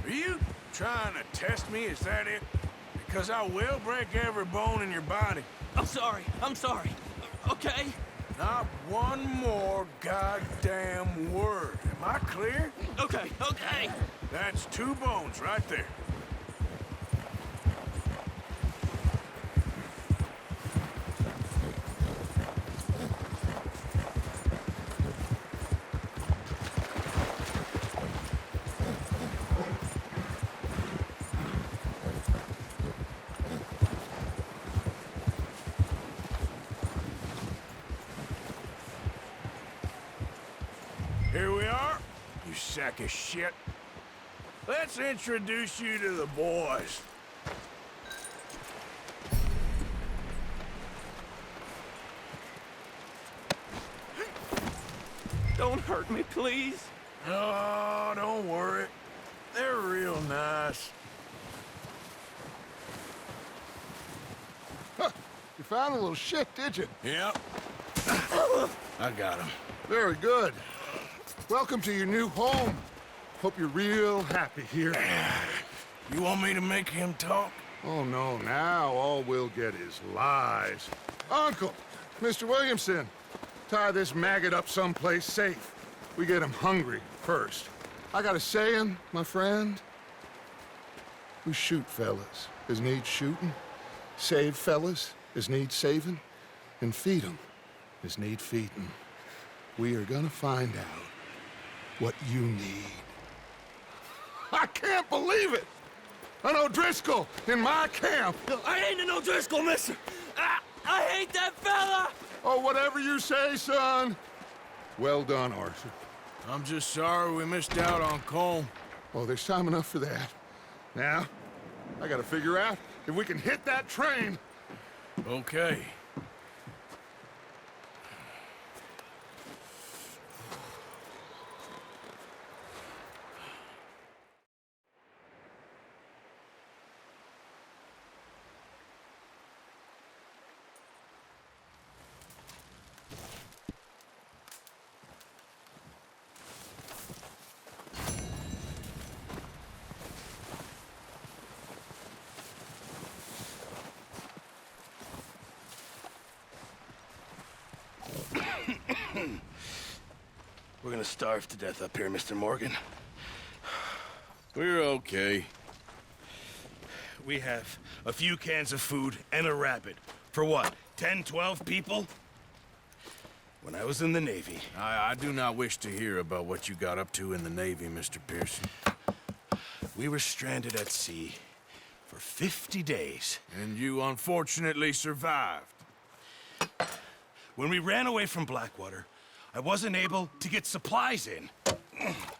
Are you trying to test me? Is that it? Because I will break every bone in your body. I'm sorry. Okay? Not one more goddamn word. Am I clear? Okay. That's 2 bones right there. Here we are, you sack of shit. Let's introduce you to the boys. Don't hurt me, please. Oh, don't worry. They're real nice. Huh, you found a little shit, did you? Yep. I got him. Very good. Welcome to your new home. Hope you're real happy here. You want me to make him talk? Oh, no, now all we'll get is lies. Uncle, Mr. Williamson, tie this maggot up someplace safe. We get him hungry first. I got a saying, my friend. We shoot fellas as need shooting, save fellas as need saving, and feed 'em as need feeding. We are gonna find out what you need. I can't believe it! An O'Driscoll in my camp! I ain't an O'Driscoll, mister! I hate that fella! Oh, whatever you say, son. Well done, Arthur. I'm just sorry we missed out on Colm. Oh, there's time enough for that. Now, I gotta figure out if we can hit that train. Okay. We're gonna starve to death up here, Mr. Morgan. We're okay. We have a few cans of food and a rabbit. For what, 10, 12 people? When I was in the Navy... I do not wish to hear about what you got up to in the Navy, Mr. Pearson. We were stranded at sea for 50 days. And you unfortunately survived. When we ran away from Blackwater, I wasn't able to get supplies in.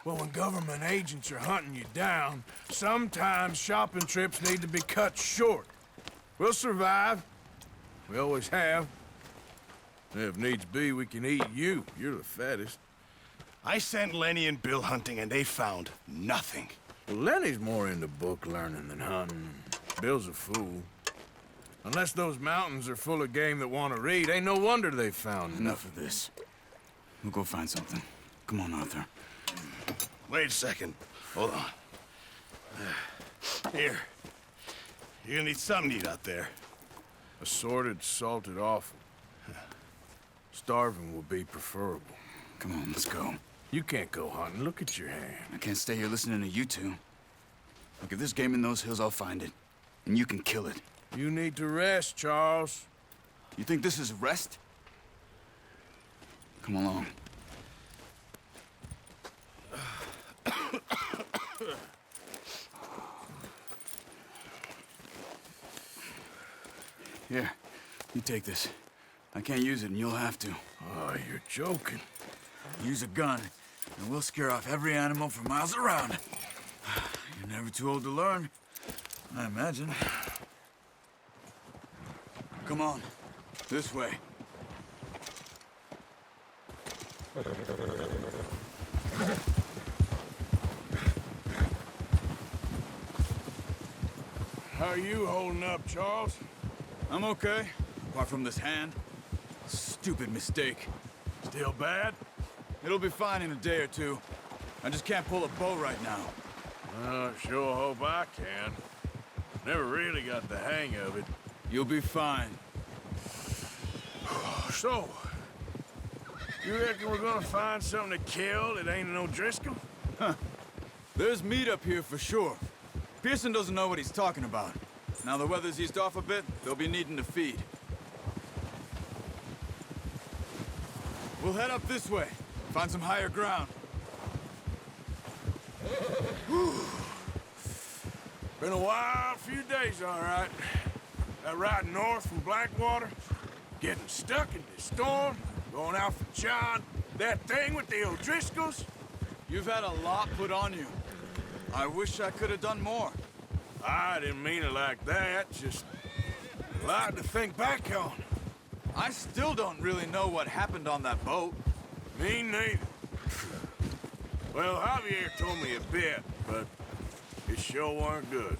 Well, when government agents are hunting you down, sometimes shopping trips need to be cut short. We'll survive. We always have. If needs be, we can eat you. You're the fattest. I sent Lenny and Bill hunting, and they found nothing. Well, Lenny's more into book learning than hunting. Bill's a fool. Unless those mountains are full of game that want to read, ain't no wonder they found Enough of this. We'll go find something. Come on, Arthur. Wait a second. Hold on. Here. You're gonna need something to eat out there. Assorted, salted offal. Starving will be preferable. Come on, let's go. You can't go hunting. Look at your hand. I can't stay here listening to you two. Look, if there's game in those hills, I'll find it. And you can kill it. You need to rest, Charles. You think this is rest? Come along. Here, you take this. I can't use it, and you'll have to. Oh, you're joking. Use a gun, and we'll scare off every animal for miles around. You're never too old to learn, I imagine. Come on, this way. How are you holding up, Charles? I'm okay, apart from this hand. Stupid mistake. Still bad? It'll be fine in a day or two. I just can't pull a bow right now. I sure hope I can. Never really got the hang of it. You'll be fine. So, you reckon we're gonna find something to kill that ain't an O'Driscoll? Huh. There's meat up here for sure. Pearson doesn't know what he's talking about. Now the weather's eased off a bit, they'll be needing to feed. We'll head up this way. Find some higher ground. Been a wild few days, all right. That ride north from Blackwater, getting stuck in this storm, going out for John, that thing with the O'Driscolls. You've had a lot put on you. I wish I could have done more. I didn't mean it like that, just a lot to think back on. I still don't really know what happened on that boat. Me neither. Well, Javier told me a bit, but it sure weren't good.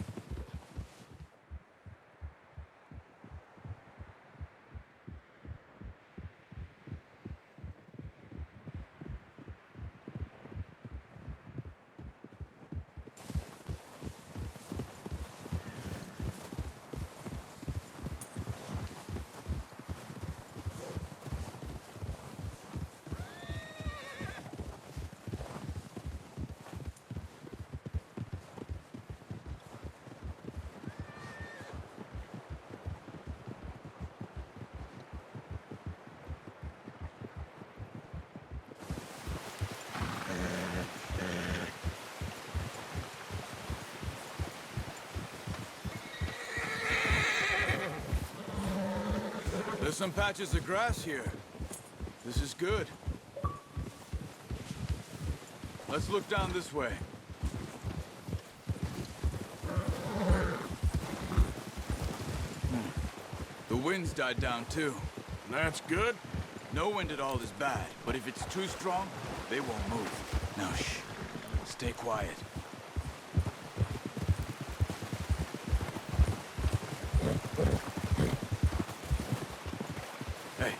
There's some patches of grass here. This is good. Let's look down this way. The wind's died down too. That's good? No wind at all is bad, but if it's too strong, they won't move. Now shh. Stay quiet. Hey,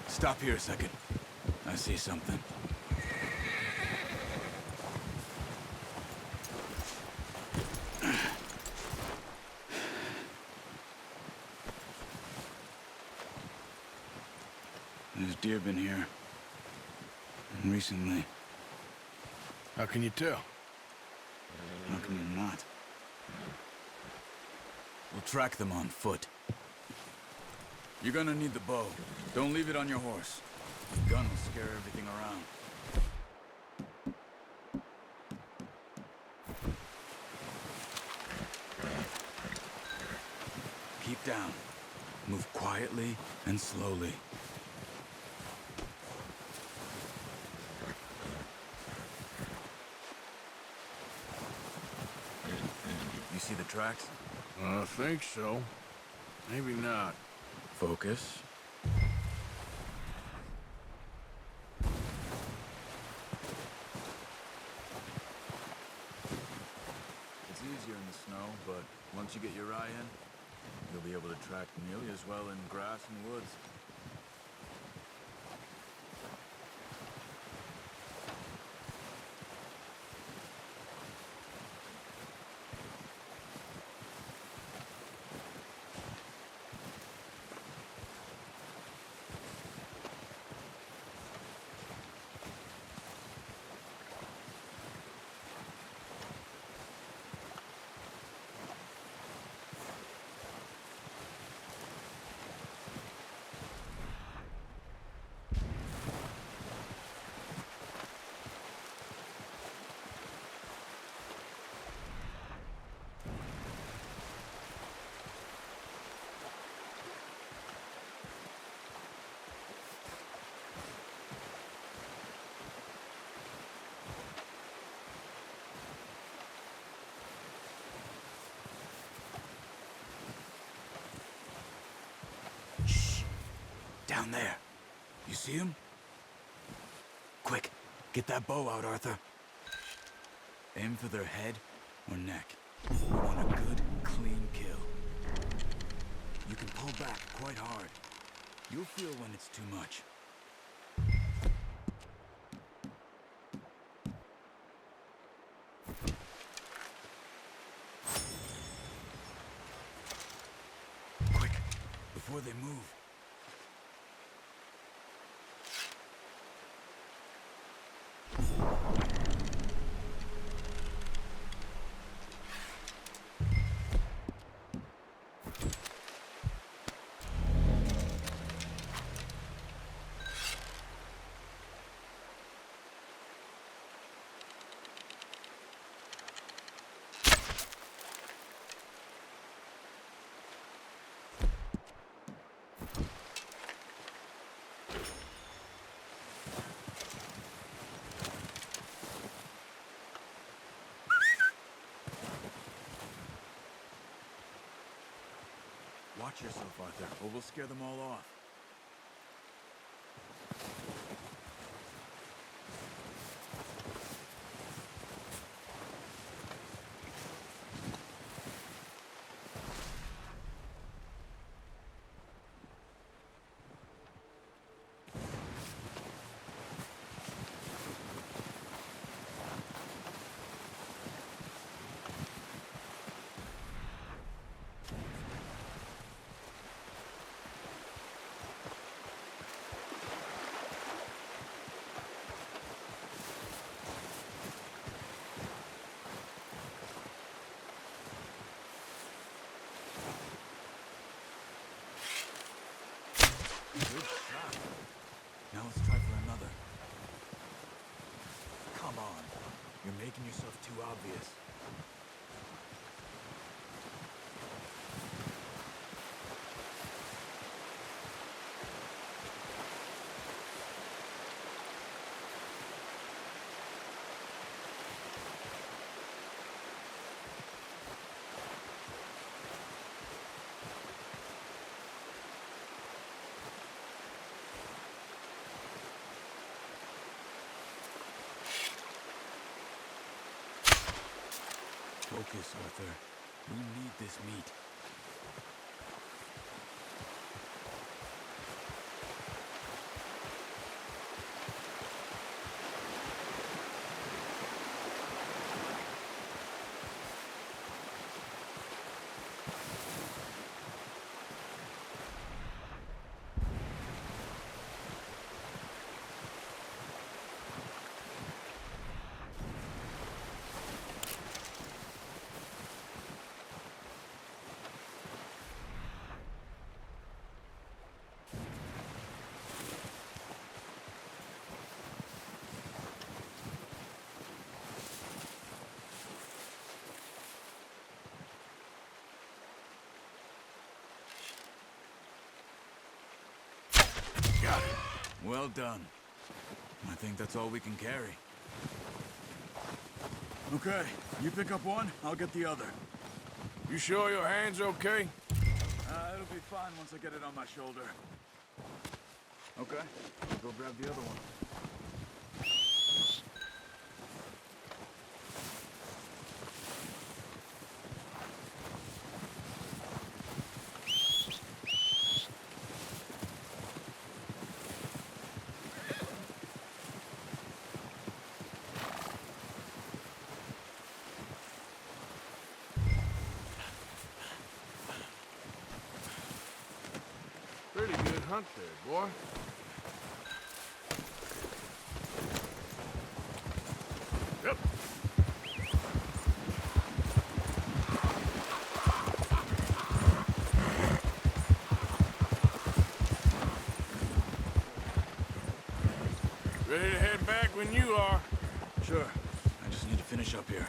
stop here a second. I see something. There's deer been here. Recently. How can you tell? How can you not? We'll track them on foot. You're gonna need the bow. Don't leave it on your horse. The gun will scare everything around. Keep down. Move quietly and slowly. You see the tracks? I think so. Maybe not. Focus. It's easier in the snow, but once you get your eye in, you'll be able to track nearly as well in grass and woods. Down there. You see him? Quick, get that bow out, Arthur. Aim for their head or neck. We want a good, clean kill. You can pull back quite hard. You'll feel when it's too much. before they move. Watch yourself, Arthur, or we'll scare them all off. Good shot. Now let's try for another. Come on. You're making yourself too obvious. Focus, Arthur. We need this meat. Got it. Well done. I think that's all we can carry. Okay, you pick up one, I'll get the other. You sure your hand's okay? It'll be fine once I get it on my shoulder. Okay, I'll go grab the other one. Pretty good hunt there, boy. Yep. Ready to head back when you are. Sure. I just need to finish up here.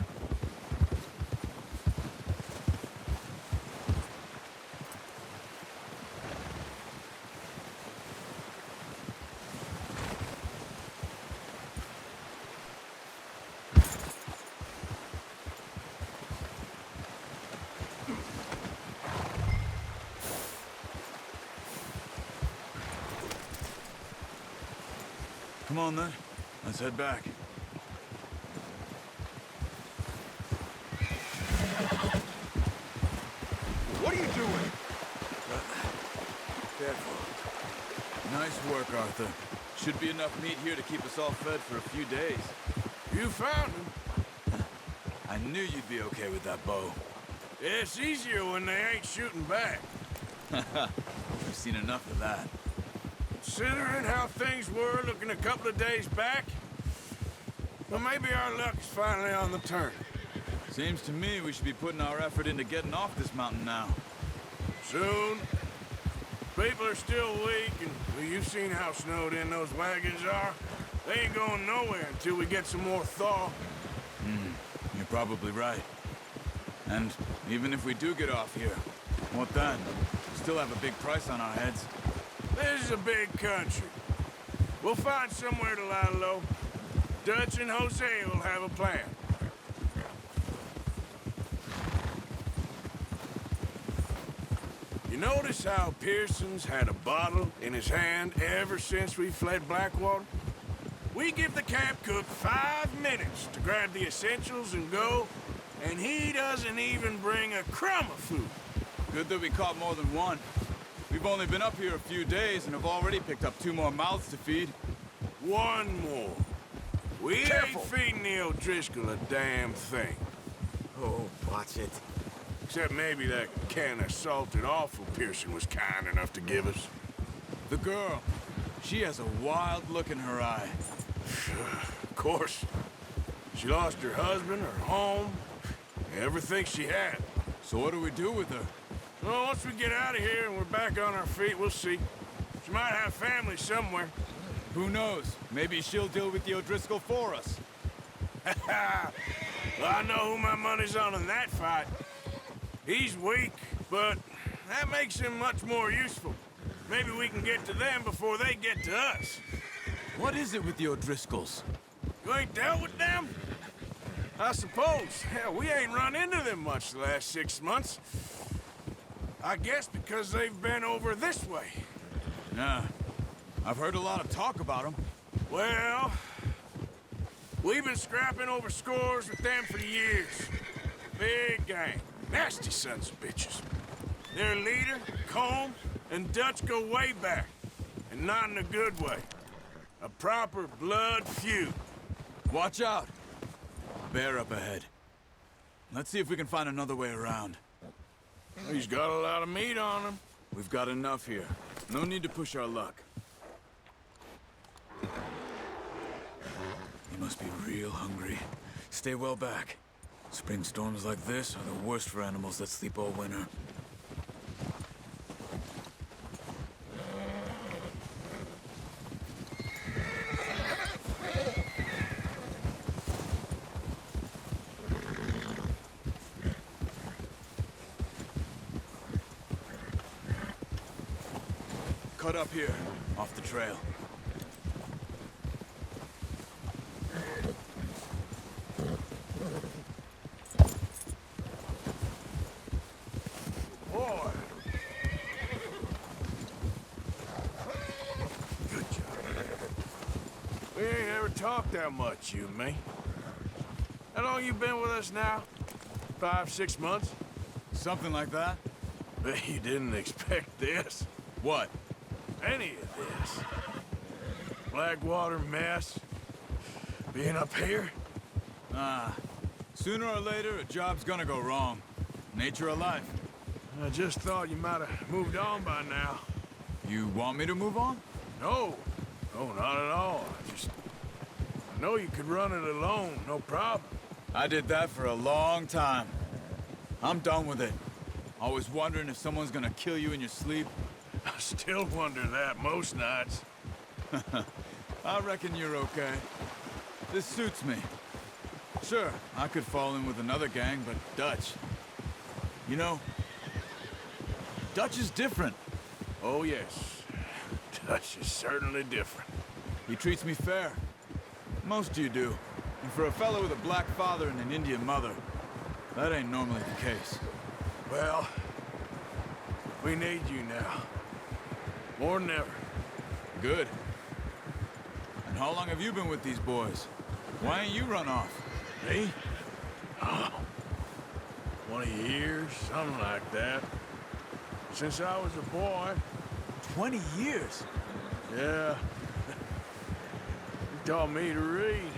Come on, then. Let's head back. What are you doing? Careful. Nice work, Arthur. Should be enough meat here to keep us all fed for a few days. You found him. I knew you'd be okay with that bow. It's easier when they ain't shooting back. You seen enough of that. Considering how things were looking a couple of days back, well, maybe our luck is finally on the turn. Seems to me we should be putting our effort into getting off this mountain now. Soon. People are still weak, and well, you've seen how snowed in those wagons are. They ain't going nowhere until we get some more thaw. You're probably right. And even if we do get off here, what then? We still have a big price on our heads. This is a big country. We'll find somewhere to lie low. Dutch and Hosea will have a plan. You notice how Pearson's had a bottle in his hand ever since we fled Blackwater? We give the camp cook 5 minutes to grab the essentials and go, and he doesn't even bring a crumb of food. Good that we caught more than one. We've only been up here a few days and have already picked up 2 more mouths to feed. One more. We Careful. ain't feeding the O'Driscoll a damn thing. Oh, watch it. Except maybe that can of salted offal Pearson was kind enough to give us. The girl. She has a wild look in her eye. Of course. She lost her husband, her home, everything she had. So what do we do with her? Well, once we get out of here and we're back on our feet, we'll see. She might have family somewhere. Who knows? Maybe she'll deal with the O'Driscoll for us. Well, I know who my money's on in that fight. He's weak, but that makes him much more useful. Maybe we can get to them before they get to us. What is it with the O'Driscolls? You ain't dealt with them? I suppose. Hell, we ain't run into them much the last 6 months. I guess because they've been over this way. Nah. I've heard a lot of talk about them. Well, we've been scrapping over scores with them for years. Big gang. Nasty sons of bitches. Their leader, Combe, and Dutch go way back. And not in a good way. A proper blood feud. Watch out! Bear up ahead. Let's see if we can find another way around. He's got a lot of meat on him. We've got enough here. No need to push our luck. He must be real hungry. Stay well back. Spring storms like this are the worst for animals that sleep all winter. Cut up here, off the trail. Boy. Good job. We ain't ever talked that much, you and me. How long you been with us now? 5, 6 months? Something like that? Bet you didn't expect this. What? Any of this. Blackwater mess. Being up here? Sooner or later, a job's gonna go wrong. Nature of life. I just thought you might have moved on by now. You want me to move on? No. No, not at all. I know you could run it alone, no problem. I did that for a long time. I'm done with it. Always wondering if someone's gonna kill you in your sleep. I still wonder that most nights. I reckon you're okay. This suits me. Sure, I could fall in with another gang, but Dutch... You know, Dutch is different. Oh, yes. Dutch is certainly different. He treats me fair. Most of you do. And for a fellow with a black father and an Indian mother, that ain't normally the case. Well, we need you now. More than ever. Good. And how long have you been with these boys? Why ain't you run off? Me? Oh, 20 years, something like that. Since I was a boy. 20 years? Yeah. He taught me to read.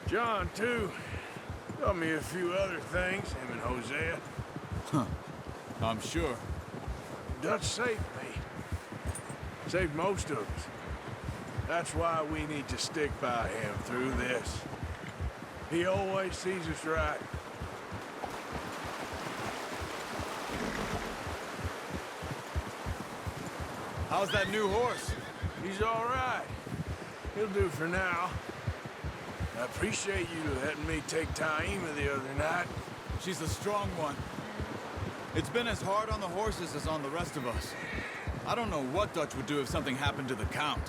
John, too. Taught me a few other things, him and Hosea. Huh. I'm sure. Dutch saved me. Saved most of us. That's why we need to stick by him through this. He always sees us right. How's that new horse? He's all right. He'll do for now. I appreciate you letting me take Taima the other night. She's a strong one. It's been as hard on the horses as on the rest of us. I don't know what Dutch would do if something happened to the Count.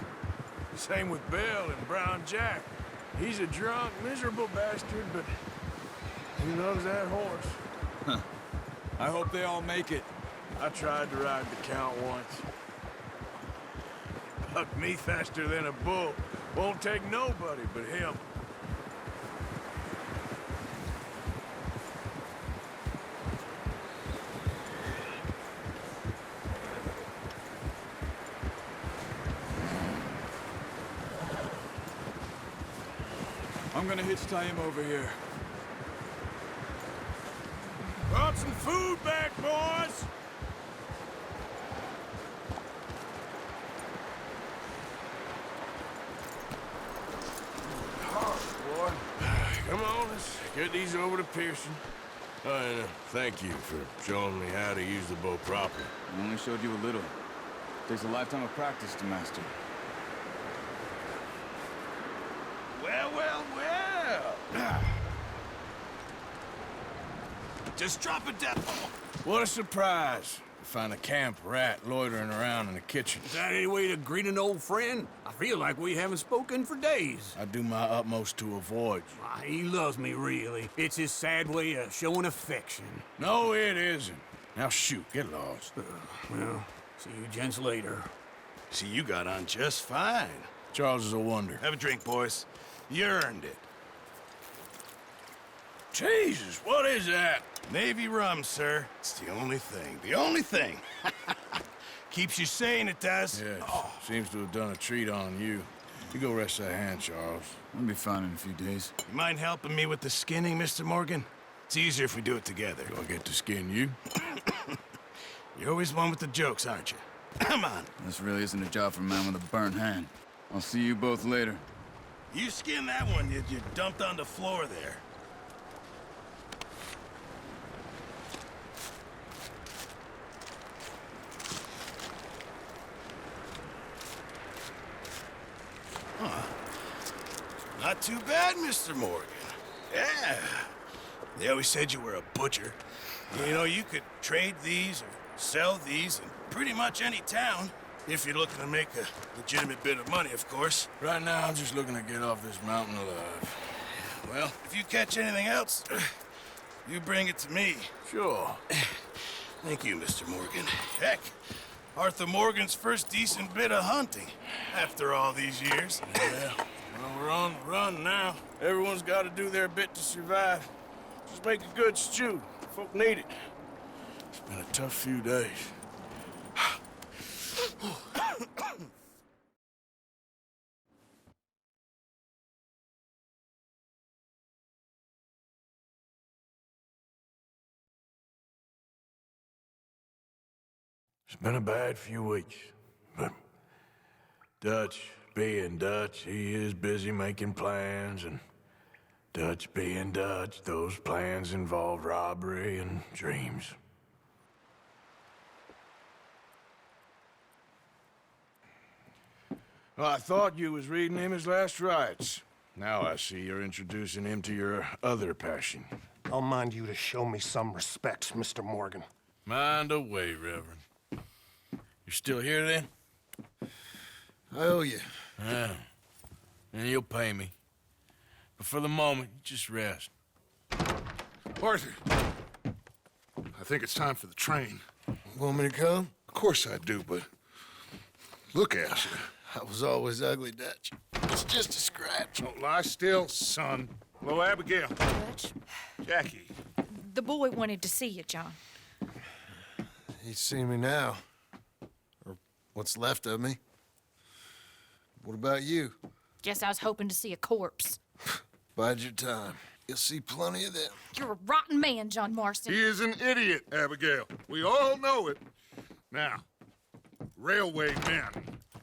Same with Bill and Brown Jack. He's a drunk, miserable bastard, but he loves that horse. Huh. I hope they all make it. I tried to ride the Count once. Bucked me faster than a bull. Won't take nobody but him. I'm gonna hitch tie him over here. Brought some food back, boys! Boy. Come on, let's get these over to Pearson. And thank you for showing me how to use the bow properly. I only showed you a little. Takes a lifetime of practice to master. Well, well, well. Just drop it down. What a surprise. To find a camp rat loitering around in the kitchen. Is that any way to greet an old friend? I feel like we haven't spoken for days. I do my utmost to avoid you. He loves me, really. It's his sad way of showing affection. No, it isn't. Now shoot, get lost. Well, see you gents later. See, you got on just fine. Charles is a wonder. Have a drink, boys. You earned it. Jesus, what is that? Navy rum, sir. It's the only thing. The only thing. Keeps you sane, it does. Yes. Seems to have done a treat on you. You go rest that hand, Charles. I'll be fine in a few days. You mind helping me with the skinning, Mr. Morgan? It's easier if we do it together. Do I get to skin you? You're always one with the jokes, aren't you? Come on. This really isn't a job for a man with a burnt hand. I'll see you both later. You skin that one you dumped on the floor there. Huh. Not too bad, Mr. Morgan. Yeah. They always said you were a butcher. You know, you could trade these or sell these in pretty much any town. If you're looking to make a legitimate bit of money, of course. Right now, I'm just looking to get off this mountain alive. Well, if you catch anything else, you bring it to me. Sure. Thank you, Mr. Morgan. Heck, Arthur Morgan's first decent bit of hunting after all these years. Yeah, well, we're on the run now. Everyone's got to do their bit to survive. Just make a good stew. Folk need it. It's been a tough few days. It's been a bad few weeks, but Dutch being Dutch, he is busy making plans, and Dutch being Dutch, those plans involve robbery and dreams. Well, I thought you was reading him his last rites. Now I see you're introducing him to your other passion. I'll mind you to show me some respect, Mr. Morgan. Mind away, Reverend. You're still here, then? I owe you. Yeah. And you'll pay me. But for the moment, just rest. Arthur, I think it's time for the train. Want me to come? Of course I do, but look at you. I was always ugly, Dutch. It's just a scratch. Don't lie still, son. Hello, Abigail. Dutch, Jackie. the boy wanted to see you, John. He's seen me now. Or what's left of me. What about you? Guess I was hoping to see a corpse. Bide your time. You'll see plenty of them. You're a rotten man, John Marston. He is an idiot, Abigail. We all know it. Now, railway men.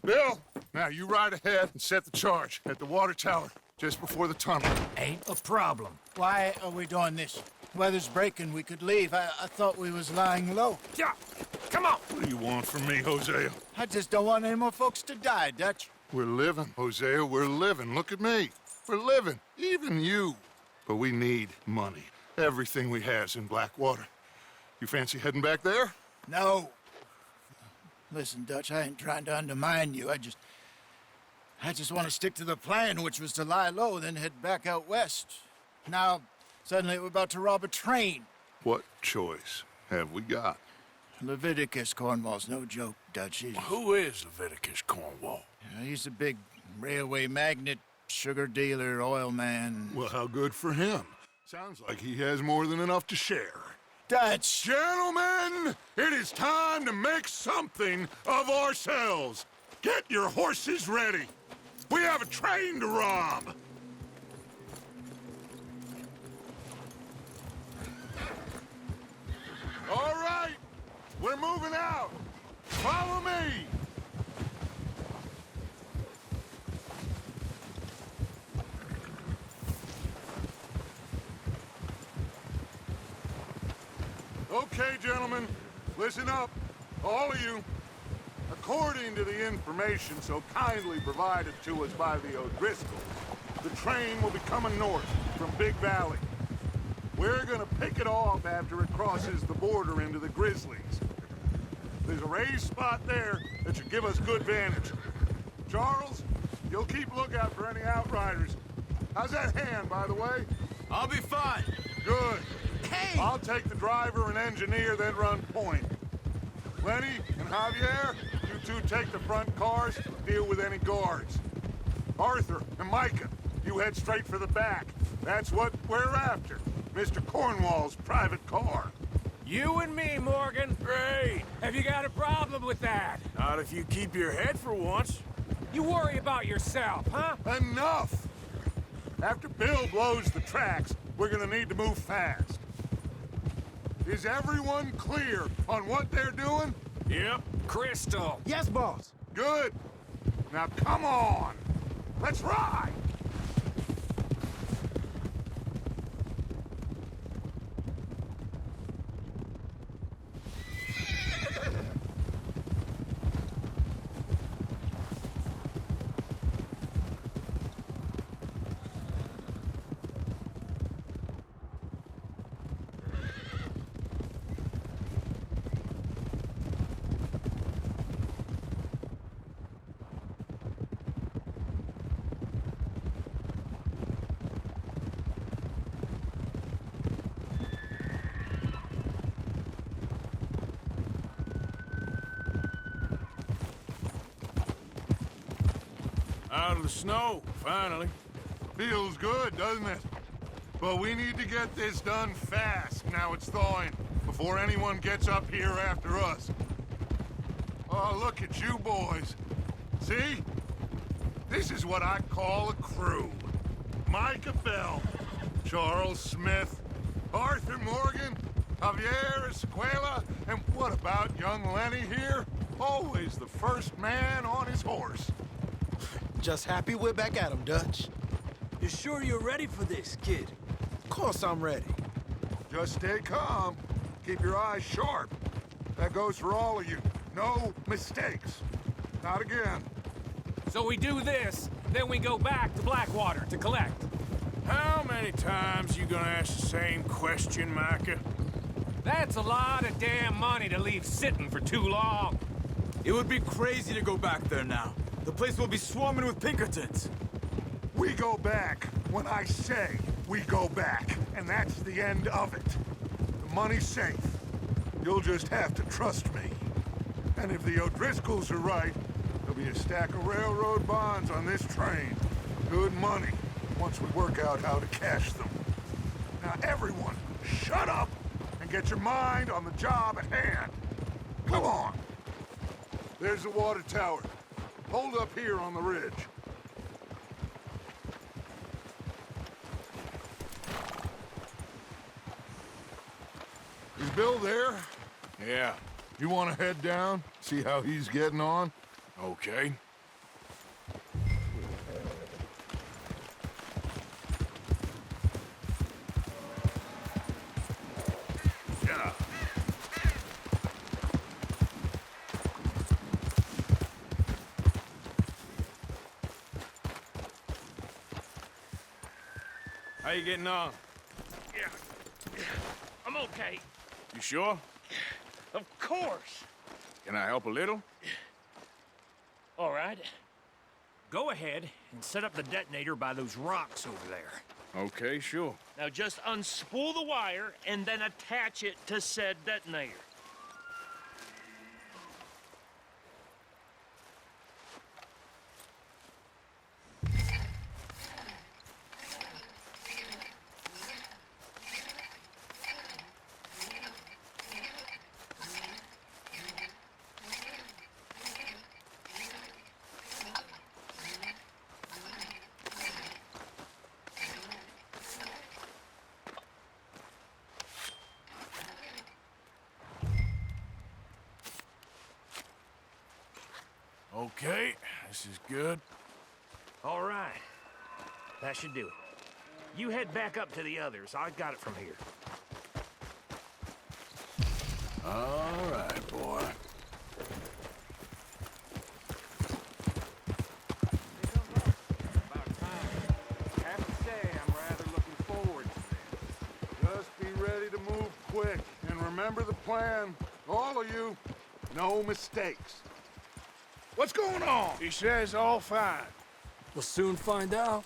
Bill, now you ride ahead and set the charge at the water tower just before the tunnel. Ain't a problem. Why are we doing this? Weather's breaking, we could leave. I thought we was lying low. Yeah, come on. What do you want from me, Hosea? I just don't want any more folks to die, Dutch. We're living, Hosea, we're living. Look at me. We're living, even you. But we need money. Everything we have's in Blackwater. You fancy heading back there? No. Listen, Dutch, I ain't trying to undermine you. I just want to stick to the plan, which was to lie low, then head back out west. Now, suddenly we're about to rob a train. What choice have we got? Leviticus Cornwall's no joke, Dutch. Who is Leviticus Cornwall? He's a big railway magnate, sugar dealer, oil man. Well, how good for him. Sounds like he has more than enough to share. Dutch! Gentlemen, it is time to make something of ourselves. Get your horses ready. We have a train to rob. All right, we're moving out. Follow me. Okay, gentlemen, listen up, all of you. According to the information so kindly provided to us by the O'Driscolls, the train will be coming north from Big Valley. We're gonna pick it off after it crosses the border into the Grizzlies. There's a raised spot there that should give us good vantage. Charles, you'll keep lookout for any outriders. How's that hand, by the way? I'll be fine. Good. Hey! I'll take the driver and engineer, then run point. Lenny and Javier, you two take the front cars, deal with any guards. Arthur and Micah, you head straight for the back. That's what we're after. Mr. Cornwall's private car. You and me, Morgan. Great. Have you got a problem with that? Not if you keep your head for once. You worry about yourself, huh? Enough! After Bill blows the tracks, we're gonna need to move fast. Is everyone clear on what they're doing? Yep. Crystal. Yes, boss. Good. Now come on. Let's ride. Out of the snow, finally. Feels good, doesn't it? But we need to get this done fast now it's thawing, before anyone gets up here after us. Oh, look at you boys. See? This is what I call a crew. Micah Bell, Charles Smith, Arthur Morgan, Javier Escuela, and what about young Lenny here? Always the first man on his horse. Just happy we're back at 'em, Dutch. You sure you're ready for this, kid? Of course I'm ready. Just stay calm. Keep your eyes sharp. That goes for all of you. No mistakes. Not again. So we do this, then we go back to Blackwater to collect. How many times you gonna ask the same question, Micah? That's a lot of damn money to leave sitting for too long. It would be crazy to go back there now. The place will be swarming with Pinkertons. We go back when I say we go back, and that's the end of it. The money's safe. You'll just have to trust me. And if the O'Driscolls are right, there'll be a stack of railroad bonds on this train. Good money, once we work out how to cash them. Now everyone, shut up and get your mind on the job at hand. Come on. There's the water tower. Hold up here on the ridge. Is Bill there? Yeah. You want to head down, see how he's getting on? Okay. you getting on? Yeah. I'm okay. You sure? Of course. Can I help a little? All right. Go ahead and set up the detonator by those rocks over there. Okay, sure. Now just unspool the wire and then attach it to said detonator. Okay, this is good. All right. That should do it. You head back up to the others. I got it from here. All right, boy. About time. Have to say, I'm rather looking forward to this. Just be ready to move quick. And remember the plan. All of you, no mistakes. What's going on? He says all fine. We'll soon find out.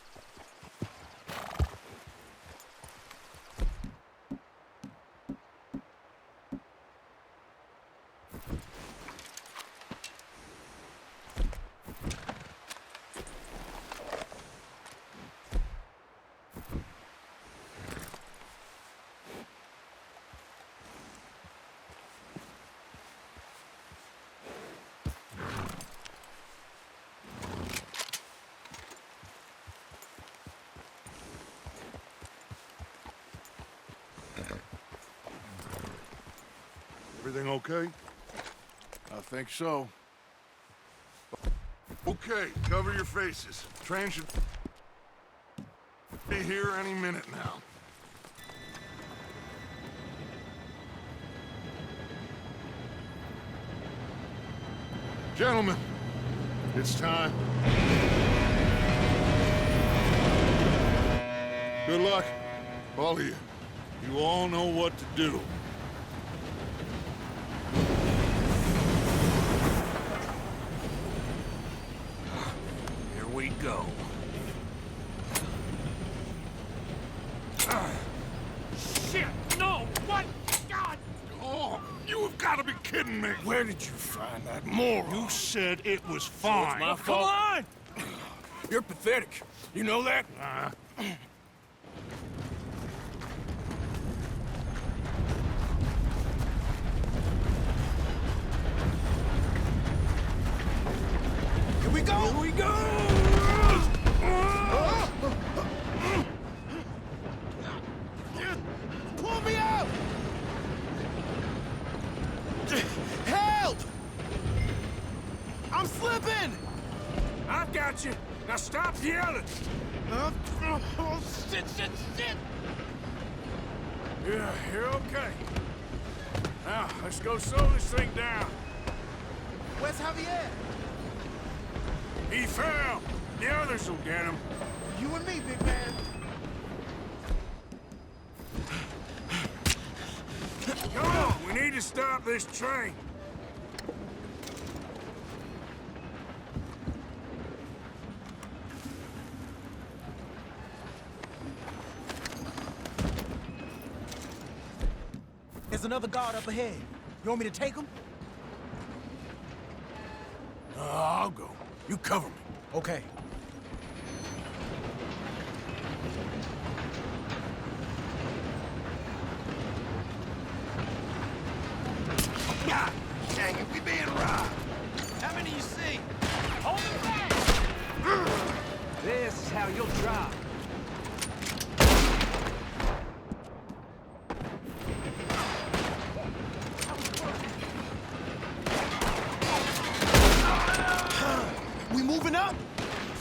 Everything okay? I think so. Okay, cover your faces. Train should be here any minute now. Gentlemen, it's time. Good luck, all of you. You all know what to do. Here we go. Shit! No! What? God! Oh, you have got to be kidding me. Where did you find that moron? You said it was So fine. it's my Come fault. on! You're pathetic. You know that? Here we go! Here we go! Pull me out! Help! I'm slipping! I've got you. Now stop yelling. Oh, shit! Yeah, you're okay. Now, let's go slow this thing down. Where's Javier? He fell. The others will get him. You and me, big man. Come on, we need to stop this train. There's another guard up ahead. You want me to take him? I'll go. You cover me. Okay. God dang it, we being robbed. How many you see? Hold it back! This is how you'll drop. We moving up?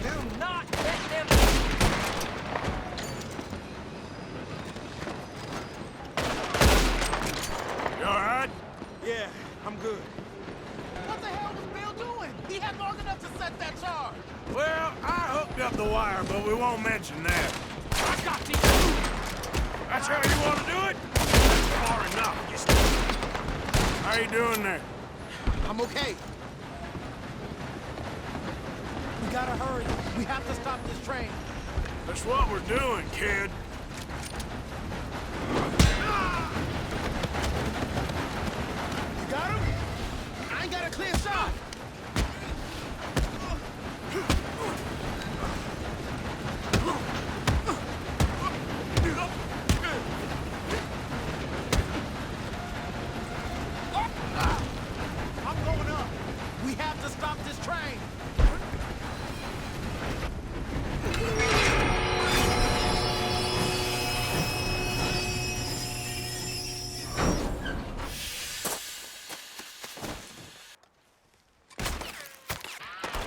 Do not let them... You all right? Yeah, I'm good. What the hell was Bill doing? He had long enough to set that charge. Well, I hooked up the wire, but we won't mention that. I got these. That's how you want to do it? That's far enough. Just... How you doing there? I'm okay. We gotta hurry. We have to stop this train. That's what we're doing, kid. You got him? I ain't got a clear shot. I'm going up. We have to stop this train.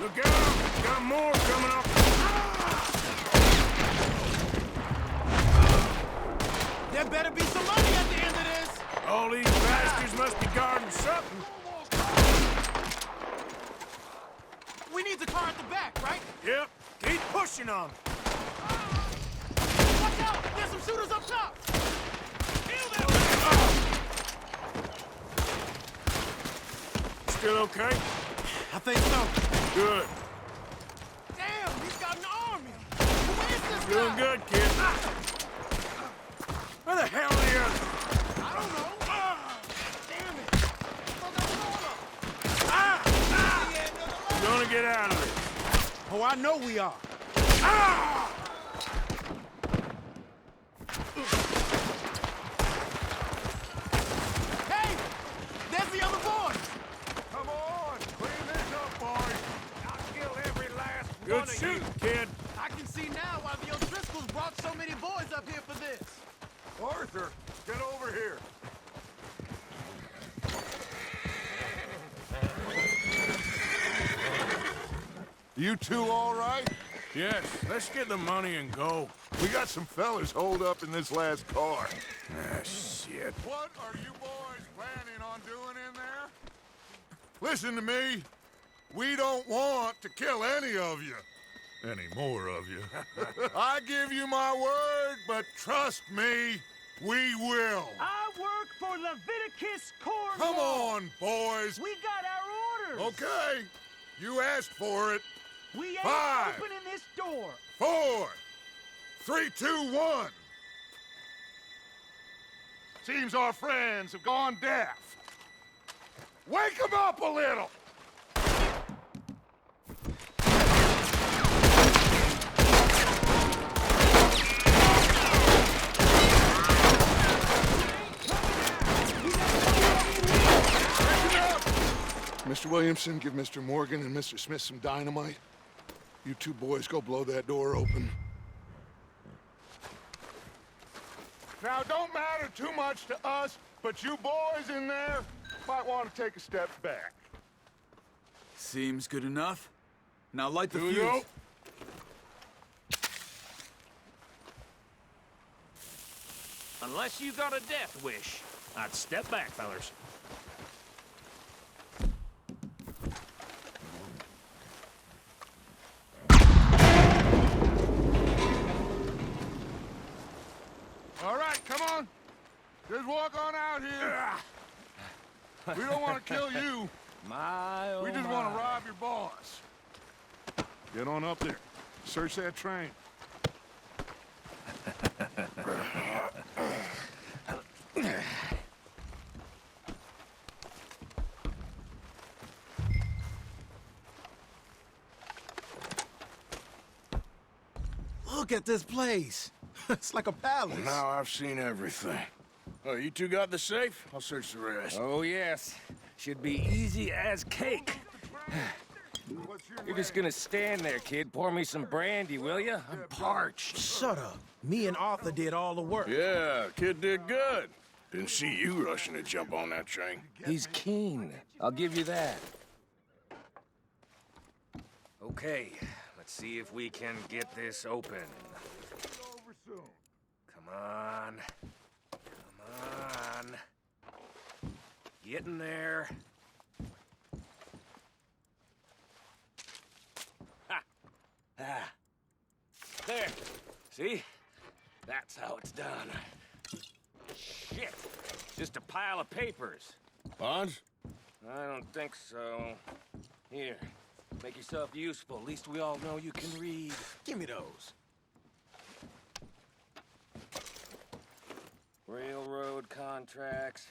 Look out! Got more coming up. There better be some money at the end of this. All these bastards must be guarding something. We need the car at the back, right? Yep. Keep pushing on. Watch out! There's some shooters up top! Kill them! Still okay? I think so. Good. Damn, he's got an army! Who is this guy? Doing good, kid. Where the hell are the others? I don't know. Damn it! We're gonna get out of this. Oh, I know we are. Hey! There's the other boys! Come on, clean this up, boys. I'll kill every last Good one of shooting, you, kid. I can see now why the O'Driscolls brought so many boys up here for this. Arthur, get over here. You two all right? Yes, let's get the money and go. We got some fellas holed up in this last car. Ah, shit. What are you boys planning on doing in there? Listen to me. We don't want to kill any of you. Any more of you. I give you my word, but trust me, we will. I work for Leviticus Corps. Come on, boys. We got our orders. Okay. You asked for it. We ain't 5, opening this door. 4, 3, 2, 1. Seems our friends have gone deaf. Wake them up a little. Mr. Williamson, give Mr. Morgan and Mr. Smith some dynamite. You two boys go blow that door open. Now, don't matter too much to us, but you boys in there might want to take a step back. Seems good enough. Now light the Here we fuse. go. Unless you got a death wish, I'd step back, fellers. All right, come on. Just walk on out here. We don't want to kill you. My, oh We just my. want to rob your boss. Get on up there. Search that train. Look at this place. It's like a palace. Now I've seen everything. Oh, you two got the safe? I'll search the rest. Oh, yes. Should be easy as cake. You're just gonna stand there, kid. Pour me some brandy, will you? I'm parched. Shut up. Me and Arthur did all the work. Yeah, kid did good. Didn't see you rushing to jump on that train. He's keen. I'll give you that. Okay, let's see if we can get this open. Come on. Come on. Get in there. Ha! Ah. There. See? That's how it's done. Just a pile of papers. Bonds? I don't think so. Here, make yourself useful. At least we all know you can read. Give me those. Railroad contracts,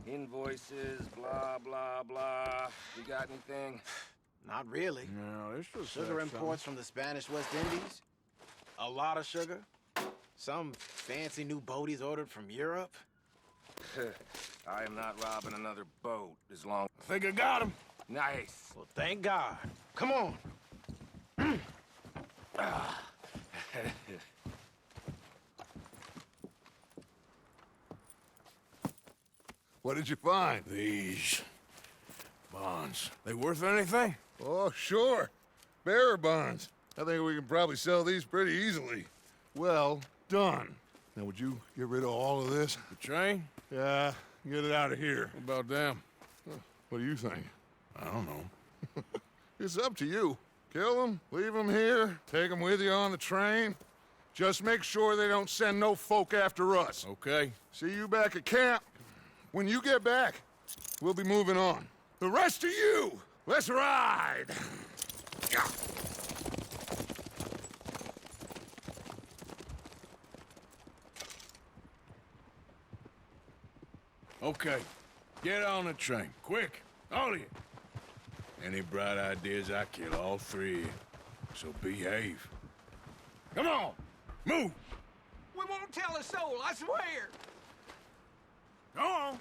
invoices, blah, blah, blah. You got anything? Not really. No, this was Sugar imports from the Spanish West Indies. A lot of sugar. Some fancy new boat he's ordered from Europe. I am not robbing another boat as long... I think I got him. Nice. Well, thank God. Come on. What did you find? These bonds. They worth anything? Oh, sure. Bearer bonds. I think we can probably sell these pretty easily. Well done. Now, would you get rid of all of this? The train? Yeah, get it out of here. What about them? What do you think? I don't know. It's up to you. Kill them, leave them here, take them with you on the train. Just make sure they don't send no folk after us. Okay. See you back at camp. When you get back, we'll be moving on. The rest of you, let's ride! Okay. Get on the train. Quick. All of you. Any bright ideas, I kill all three. So behave. Come on! Move! We won't tell a soul, I swear. Go on!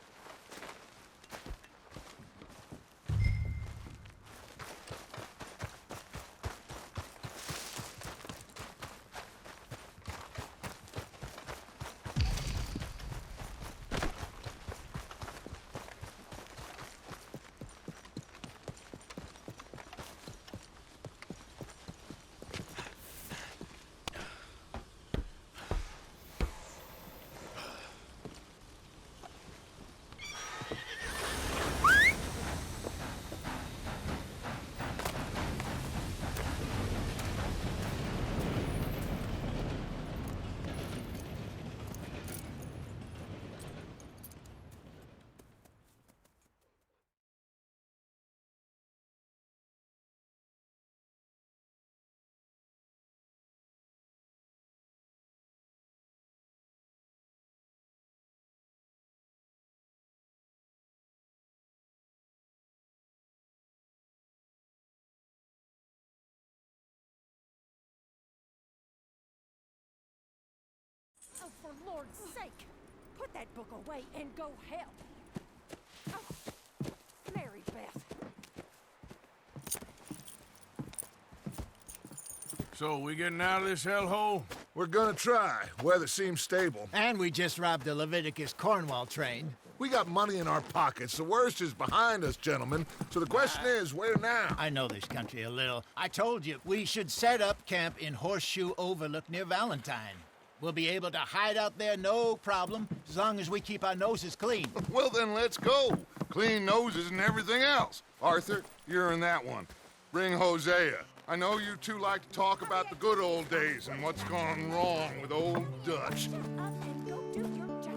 Oh, for Lord's sake, put that book away and go help. Oh, Mary Beth. So, we getting out of this hellhole? We're gonna try. Weather seems stable. And we just robbed the Leviticus Cornwall train. We got money in our pockets. The worst is behind us, gentlemen. So the question is, where now? I know this country a little. I told you, we should set up camp in Horseshoe Overlook near Valentine. We'll be able to hide out there, no problem, as long as we keep our noses clean. Well, then let's go. Clean noses and everything else. Arthur, you're in that one. Bring Hosea. I know you two like to talk about the good old days and what's gone wrong with old Dutch. Shut up and go do your job.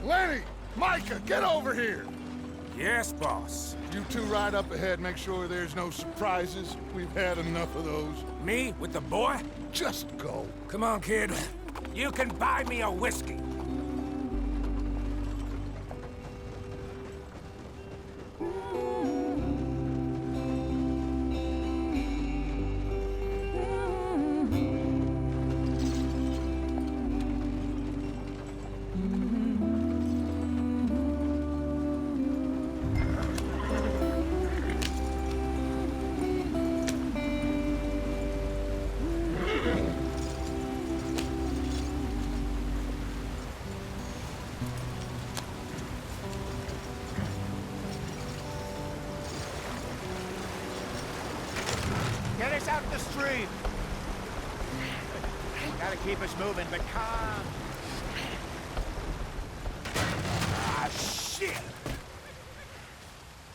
Lenny! Micah, get over here! Yes, boss. You two ride up ahead, make sure there's no surprises. We've had enough of those. Me? With the boy? Just go. Come on, kid. you can buy me a whiskey. Get us out the stream. Gotta keep us moving, but calm. Ah, shit!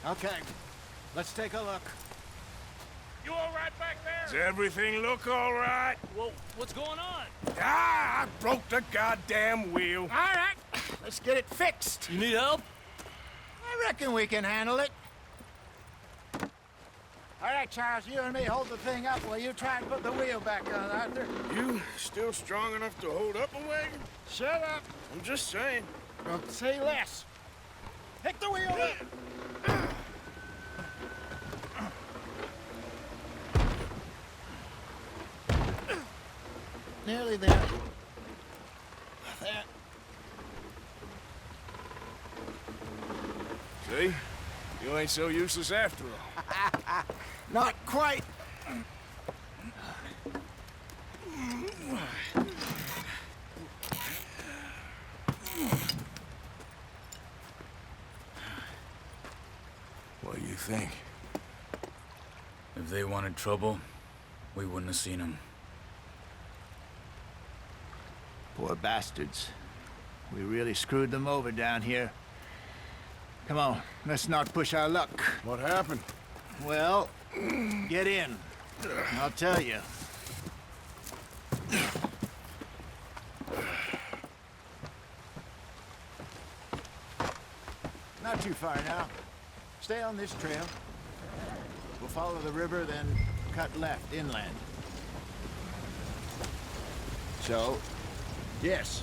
Okay, let's take a look. You all right back there? Does everything look all right? Well, what's going on? Ah, I broke the goddamn wheel. All right, let's get it fixed. You need help? I reckon we can handle it. All right, Charles, you and me hold the thing up while you try and put the wheel back on, Arthur. You still strong enough to hold up a wagon? Shut up. I'm just saying. Don't say less. Pick the wheel up. Nearly there. There. See? You ain't so useless after all. Not quite. What do you think? If they wanted trouble, we wouldn't have seen them. Poor bastards. We really screwed them over down here. Come on, let's not push our luck. What happened? Well, get in. I'll tell you. Not too far now. Stay on this trail. We'll follow the river, then cut left inland. So, yes,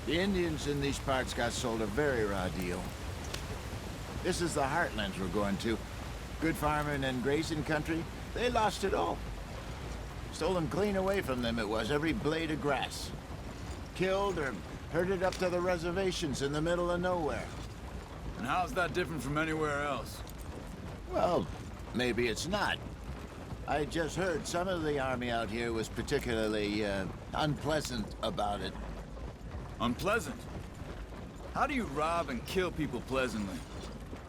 the Indians in these parts got sold a very raw deal. This is the heartlands we're going to. Good farming and grazing country, they lost it all. Stolen clean away from them it was, every blade of grass. Killed or herded up to the reservations in the middle of nowhere. And how's that different from anywhere else? Well, maybe it's not. I just heard some of the army out here was particularly, unpleasant about it. Unpleasant? How do you rob and kill people pleasantly?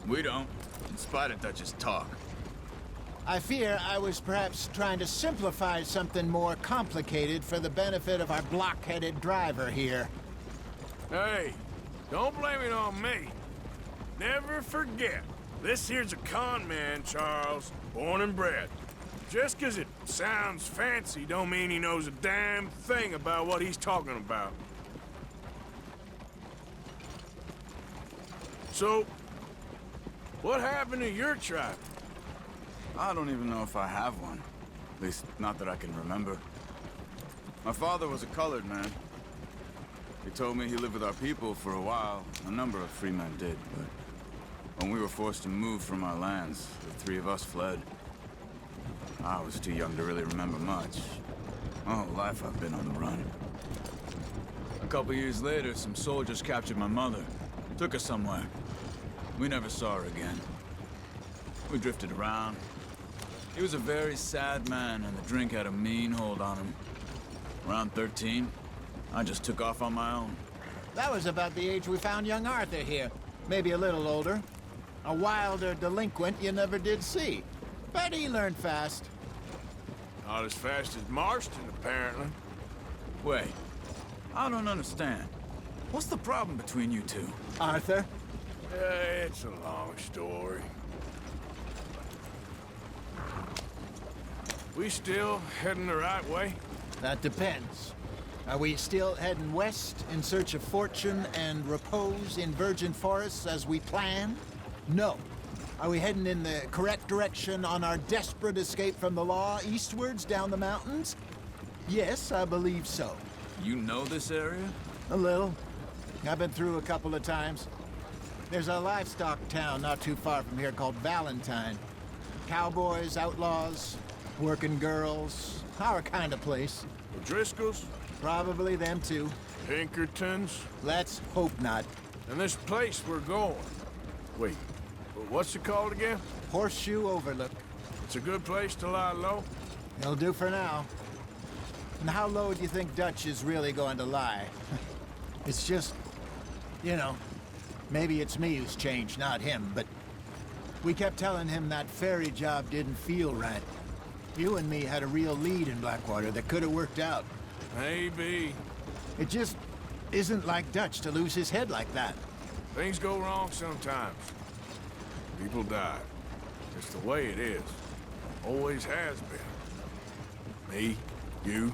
We don't, in spite of Dutch's talk. I fear I was perhaps trying to simplify something more complicated for the benefit of our block-headed driver here. Hey, don't blame it on me. Never forget, this here's a con man, Charles, born and bred. Just 'cause it sounds fancy don't mean he knows a damn thing about what he's talking about. So, what happened to your tribe? I don't even know if I have one. At least, not that I can remember. My father was a colored man. He told me he lived with our people for a while. A number of free men did, but when we were forced to move from our lands, the three of us fled. I was too young to really remember much. My whole life I've been on the run. A couple years later, some soldiers captured my mother. Took her somewhere. We never saw her again. We drifted around. He was a very sad man, and the drink had a mean hold on him. Around 13, I just took off on my own. That was about the age we found young Arthur here. Maybe a little older. A wilder delinquent you never did see. But he learned fast. Not as fast as Marston, apparently. Wait, I don't understand. What's the problem between you two? Arthur? It's a long story. We still heading the right way? That depends. Are we still heading west in search of fortune and repose in virgin forests as we planned? No. Are we heading in the correct direction on our desperate escape from the law eastwards down the mountains? Yes, I believe so. You know this area? A little. I've been through a couple of times. There's a livestock town not too far from here called Valentine. Cowboys, outlaws, working girls, our kind of place. Driscoll's? Probably them too. Pinkertons? Let's hope not. And this place we're going. Wait, what's it called again? Horseshoe Overlook. It's a good place to lie low? It'll do for now. And how low do you think Dutch is really going to lie? It's just, you know, maybe it's me who's changed, not him, but we kept telling him that ferry job didn't feel right. You and me had a real lead in Blackwater that could have worked out. Maybe. It just isn't like Dutch to lose his head like that. Things go wrong sometimes. People die. It's the way it is. Always has been. Me, you,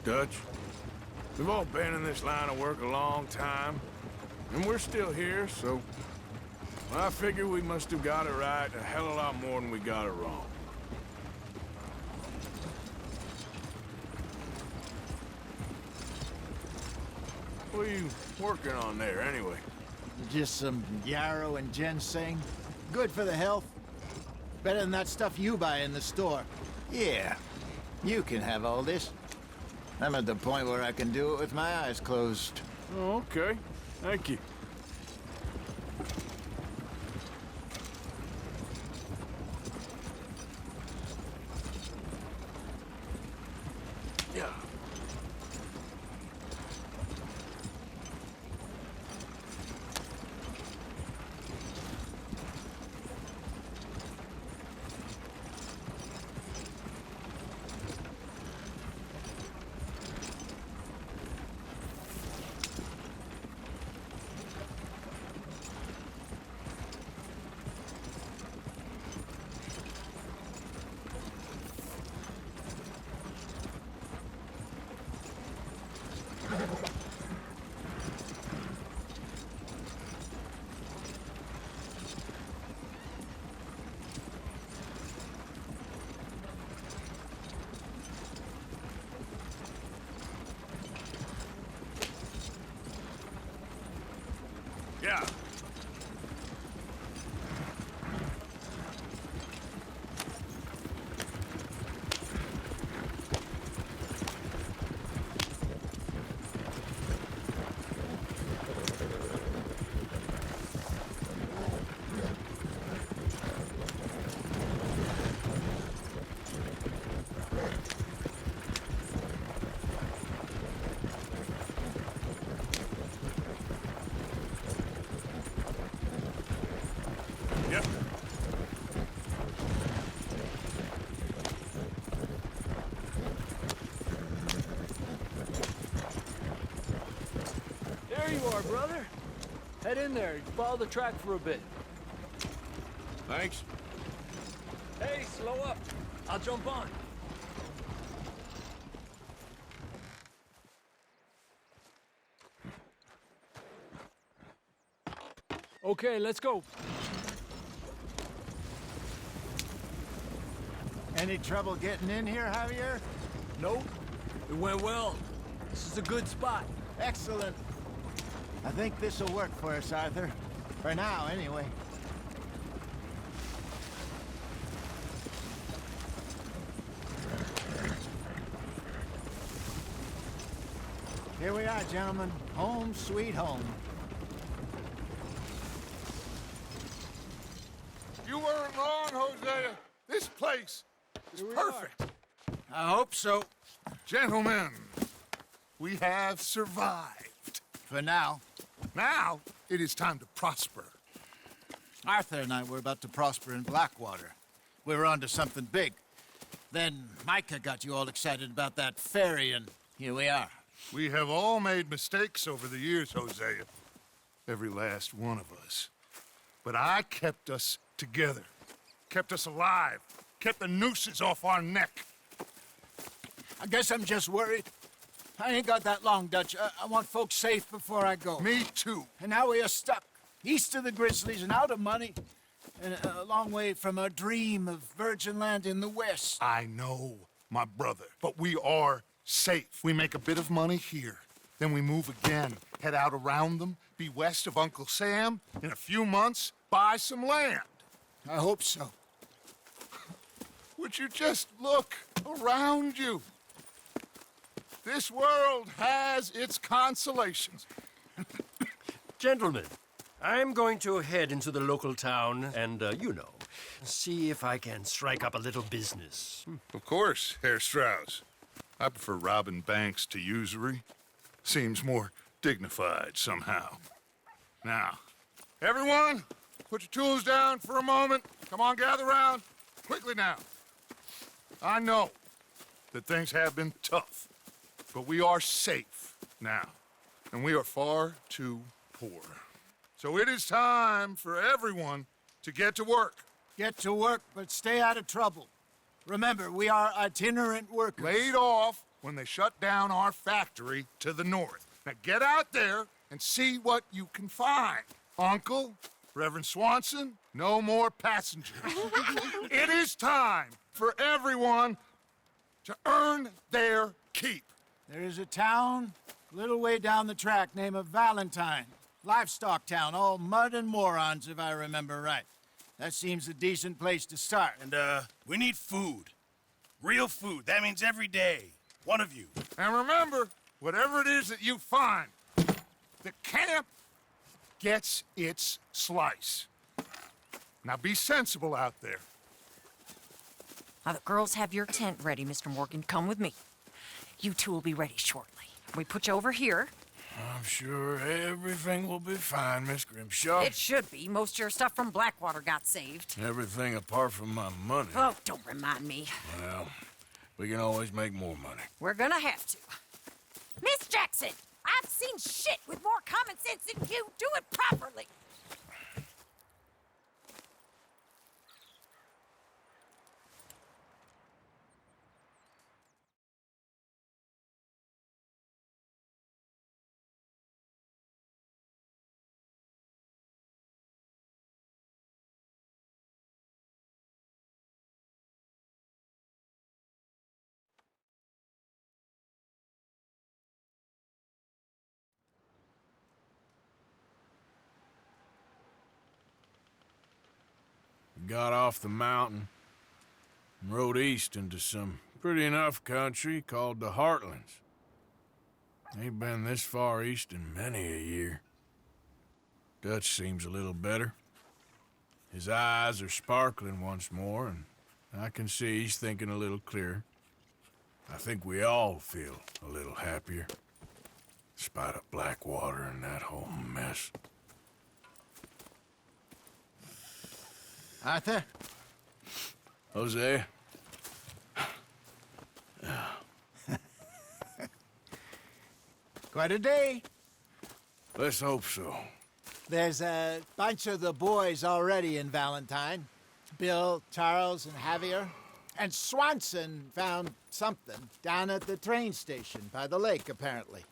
Dutch. We've all been in this line of work a long time. And we're still here, so... I figure we must have got it right a hell of a lot more than we got it wrong. What are you working on there, anyway? Just some yarrow and ginseng. Good for the health. Better than that stuff you buy in the store. Yeah, you can have all this. I'm at the point where I can do it with my eyes closed. Oh, okay. Thank you. Yeah. Yeah. Yep. There you are, brother. Head in there. Follow the track for a bit. Thanks. Hey, slow up. I'll jump on. Okay, let's go. Any trouble getting in here, Javier? Nope. It went well. This is a good spot. Excellent. I think this'll work for us, Arthur. For now, anyway. Here we are, gentlemen. Home sweet home. You weren't wrong, Hosea. This place is perfect. I hope so. Gentlemen, we have survived. For now. Now, it is time to prosper. Arthur and I were about to prosper in Blackwater. We were onto something big. Then Micah got you all excited about that ferry, and here we are. We have all made mistakes over the years, Hosea. Every last one of us. But I kept us together. Kept us alive. Kept the nooses off our neck. I guess I'm just worried. I ain't got that long, Dutch. I want folks safe before I go. Me too. And now we are stuck, east of the Grizzlies and out of money, and a long way from our dream of virgin land in the west. I know, my brother, but we are safe. We make a bit of money here. Then we move again, head out around them, be west of Uncle Sam. In a few months, buy some land. I hope so. Would you just look around you? This world has its consolations. Gentlemen, I'm going to head into the local town and, see if I can strike up a little business. Of course, Herr Strauss. I prefer robbing banks to usury. Seems more dignified somehow. Now, everyone, put your tools down for a moment. Come on, gather round. Quickly now. I know that things have been tough, but we are safe now, and we are far too poor. So it is time for everyone to get to work. Get to work, but stay out of trouble. Remember, we are itinerant workers. Laid off when they shut down our factory to the north. Now get out there and see what you can find. Uncle, Reverend Swanson, no more passengers. It is time for everyone to earn their keep. There is a town a little way down the track named Valentine. Livestock town, all mud and morons, if I remember right. That seems a decent place to start. And, we need food. Real food. That means every day. One of you. And remember, whatever it is that you find, the camp gets its slice. Now be sensible out there. Now, the girls have your tent ready, Mr. Morgan. Come with me. You two will be ready shortly. We put you over here. I'm sure everything will be fine, Miss Grimshaw. It should be. Most of your stuff from Blackwater got saved. Everything apart from my money. Oh, don't remind me. Well, we can always make more money. We're gonna have to. Miss Jackson, I've seen shit with more common sense than you. Do it properly. We got off the mountain and rode east into some pretty enough country called the Heartlands. Ain't been this far east in many a year. Dutch seems a little better. His eyes are sparkling once more, and I can see he's thinking a little clearer. I think we all feel a little happier, in spite of Blackwater and that whole mess. Arthur? Jose? Quite a day. Let's hope so. There's a bunch of the boys already in Valentine. Bill, Charles, and Javier. And Swanson found something down at the train station by the lake, apparently.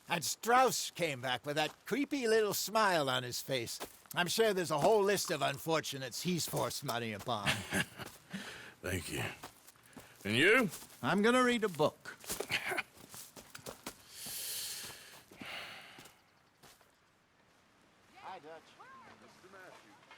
And Strauss came back with that creepy little smile on his face. I'm sure there's a whole list of unfortunates he's forced money upon. Thank you. And you? I'm gonna read a book. Hi, Dutch. Mr. Matthews.